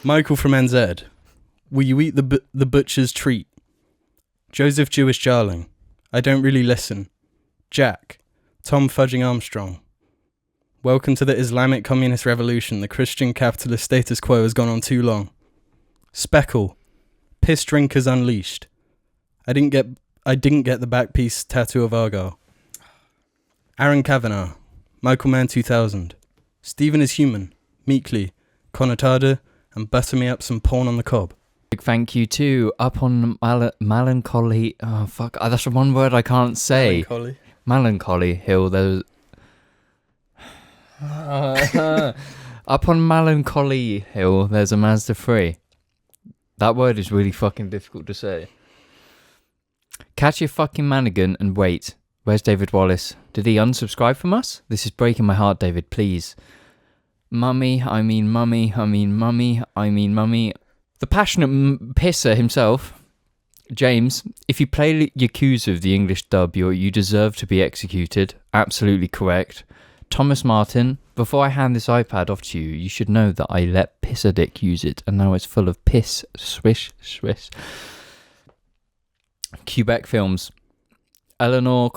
Michael from NZ. Will you eat the butcher's treat? Joseph Jewish Jarling. I don't really listen. Jack. Tom Fudging Armstrong. Welcome to the Islamic Communist Revolution. The Christian capitalist status quo has gone on too long. Speckle. Piss drinkers unleashed. I didn't get the back piece tattoo of Argyle. Aaron Kavanagh. Michael Mann 2000. Stephen is human. Meekly. Connotada. And butter me up some porn on the cob.
Big thank you to Up on Melancholy. Oh, fuck. That's one word I can't say. Melancholy Hill. There's. Up on Melancholy Hill, there's a Mazda 3. That word is really fucking difficult to say. Catch your fucking Manigan and wait. Where's David Wallace? Did he unsubscribe from us? This is breaking my heart, David, please. Mummy. The passionate pisser himself, James, if you play Yakuza with the English dub, you deserve to be executed. Absolutely correct. Thomas Martin, before I hand this iPad off to you, you should know that I let Pisser Dick use it, and now it's full of piss. Swish, swish. Quebec Films. Eleanor,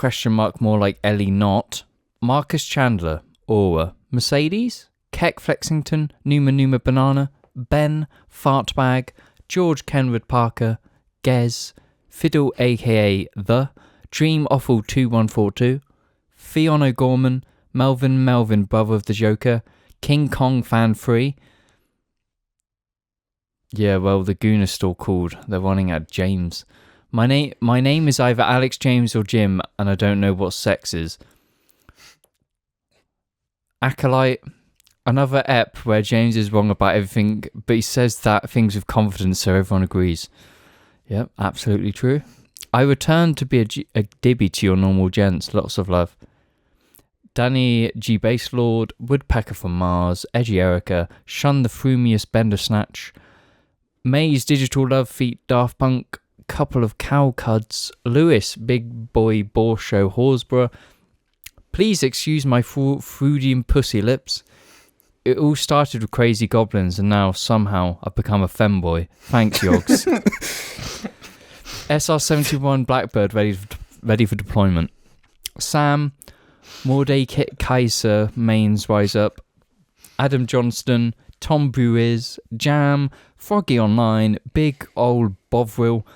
more like Ellie not. Marcus Chandler, Aura. Mercedes, Keck Flexington, Numa Banana, Ben, Fartbag, George Kenwood Parker, Gez, Fiddle aka The, Dream Offal 2142, Fionn O'Gorman, Melvin, brother of the Joker, King Kong Fan Free. Yeah, well, the Goon is still called. They're running out of James. My name is either Alex, James, or Jim, and I don't know what sex is. Acolyte, another ep where James is wrong about everything, but he says that things with confidence so everyone agrees. Yep, absolutely true. I return to be a dibby to your normal gents. Lots of love. Danny G. Baselord, Woodpecker from Mars, Edgy Erica, Shun the Frumious Bendersnatch, May's Digital Love Feet, Daft Punk, couple of cow cuds, Lewis, Big Boy Borshow Horsborough. Please excuse my Freudian pussy lips. It all started with Crazy Goblins and now somehow I've become a femboy. Thanks, Yogs. SR-71 Blackbird ready for deployment. Sam, Mordecai Kaiser, Mains Rise Up, Adam Johnston, Tom Buiz, Jam, Froggy Online, Big Old Bovril,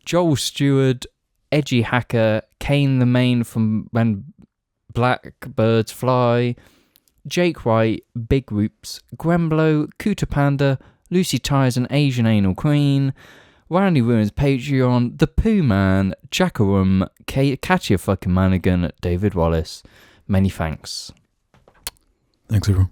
Joel Stewart, Edgy Hacker, Kane the Main from When Blackbirds Fly, Jake Wright, Big Whoops, Gremblo, Cooter Panda, Lucy Tyres and Asian Anal Queen, Randy Ruins Patreon, The Pooh Man, Jackarum, Katia fucking Manigan, David Wallace. Many thanks.
Thanks, everyone.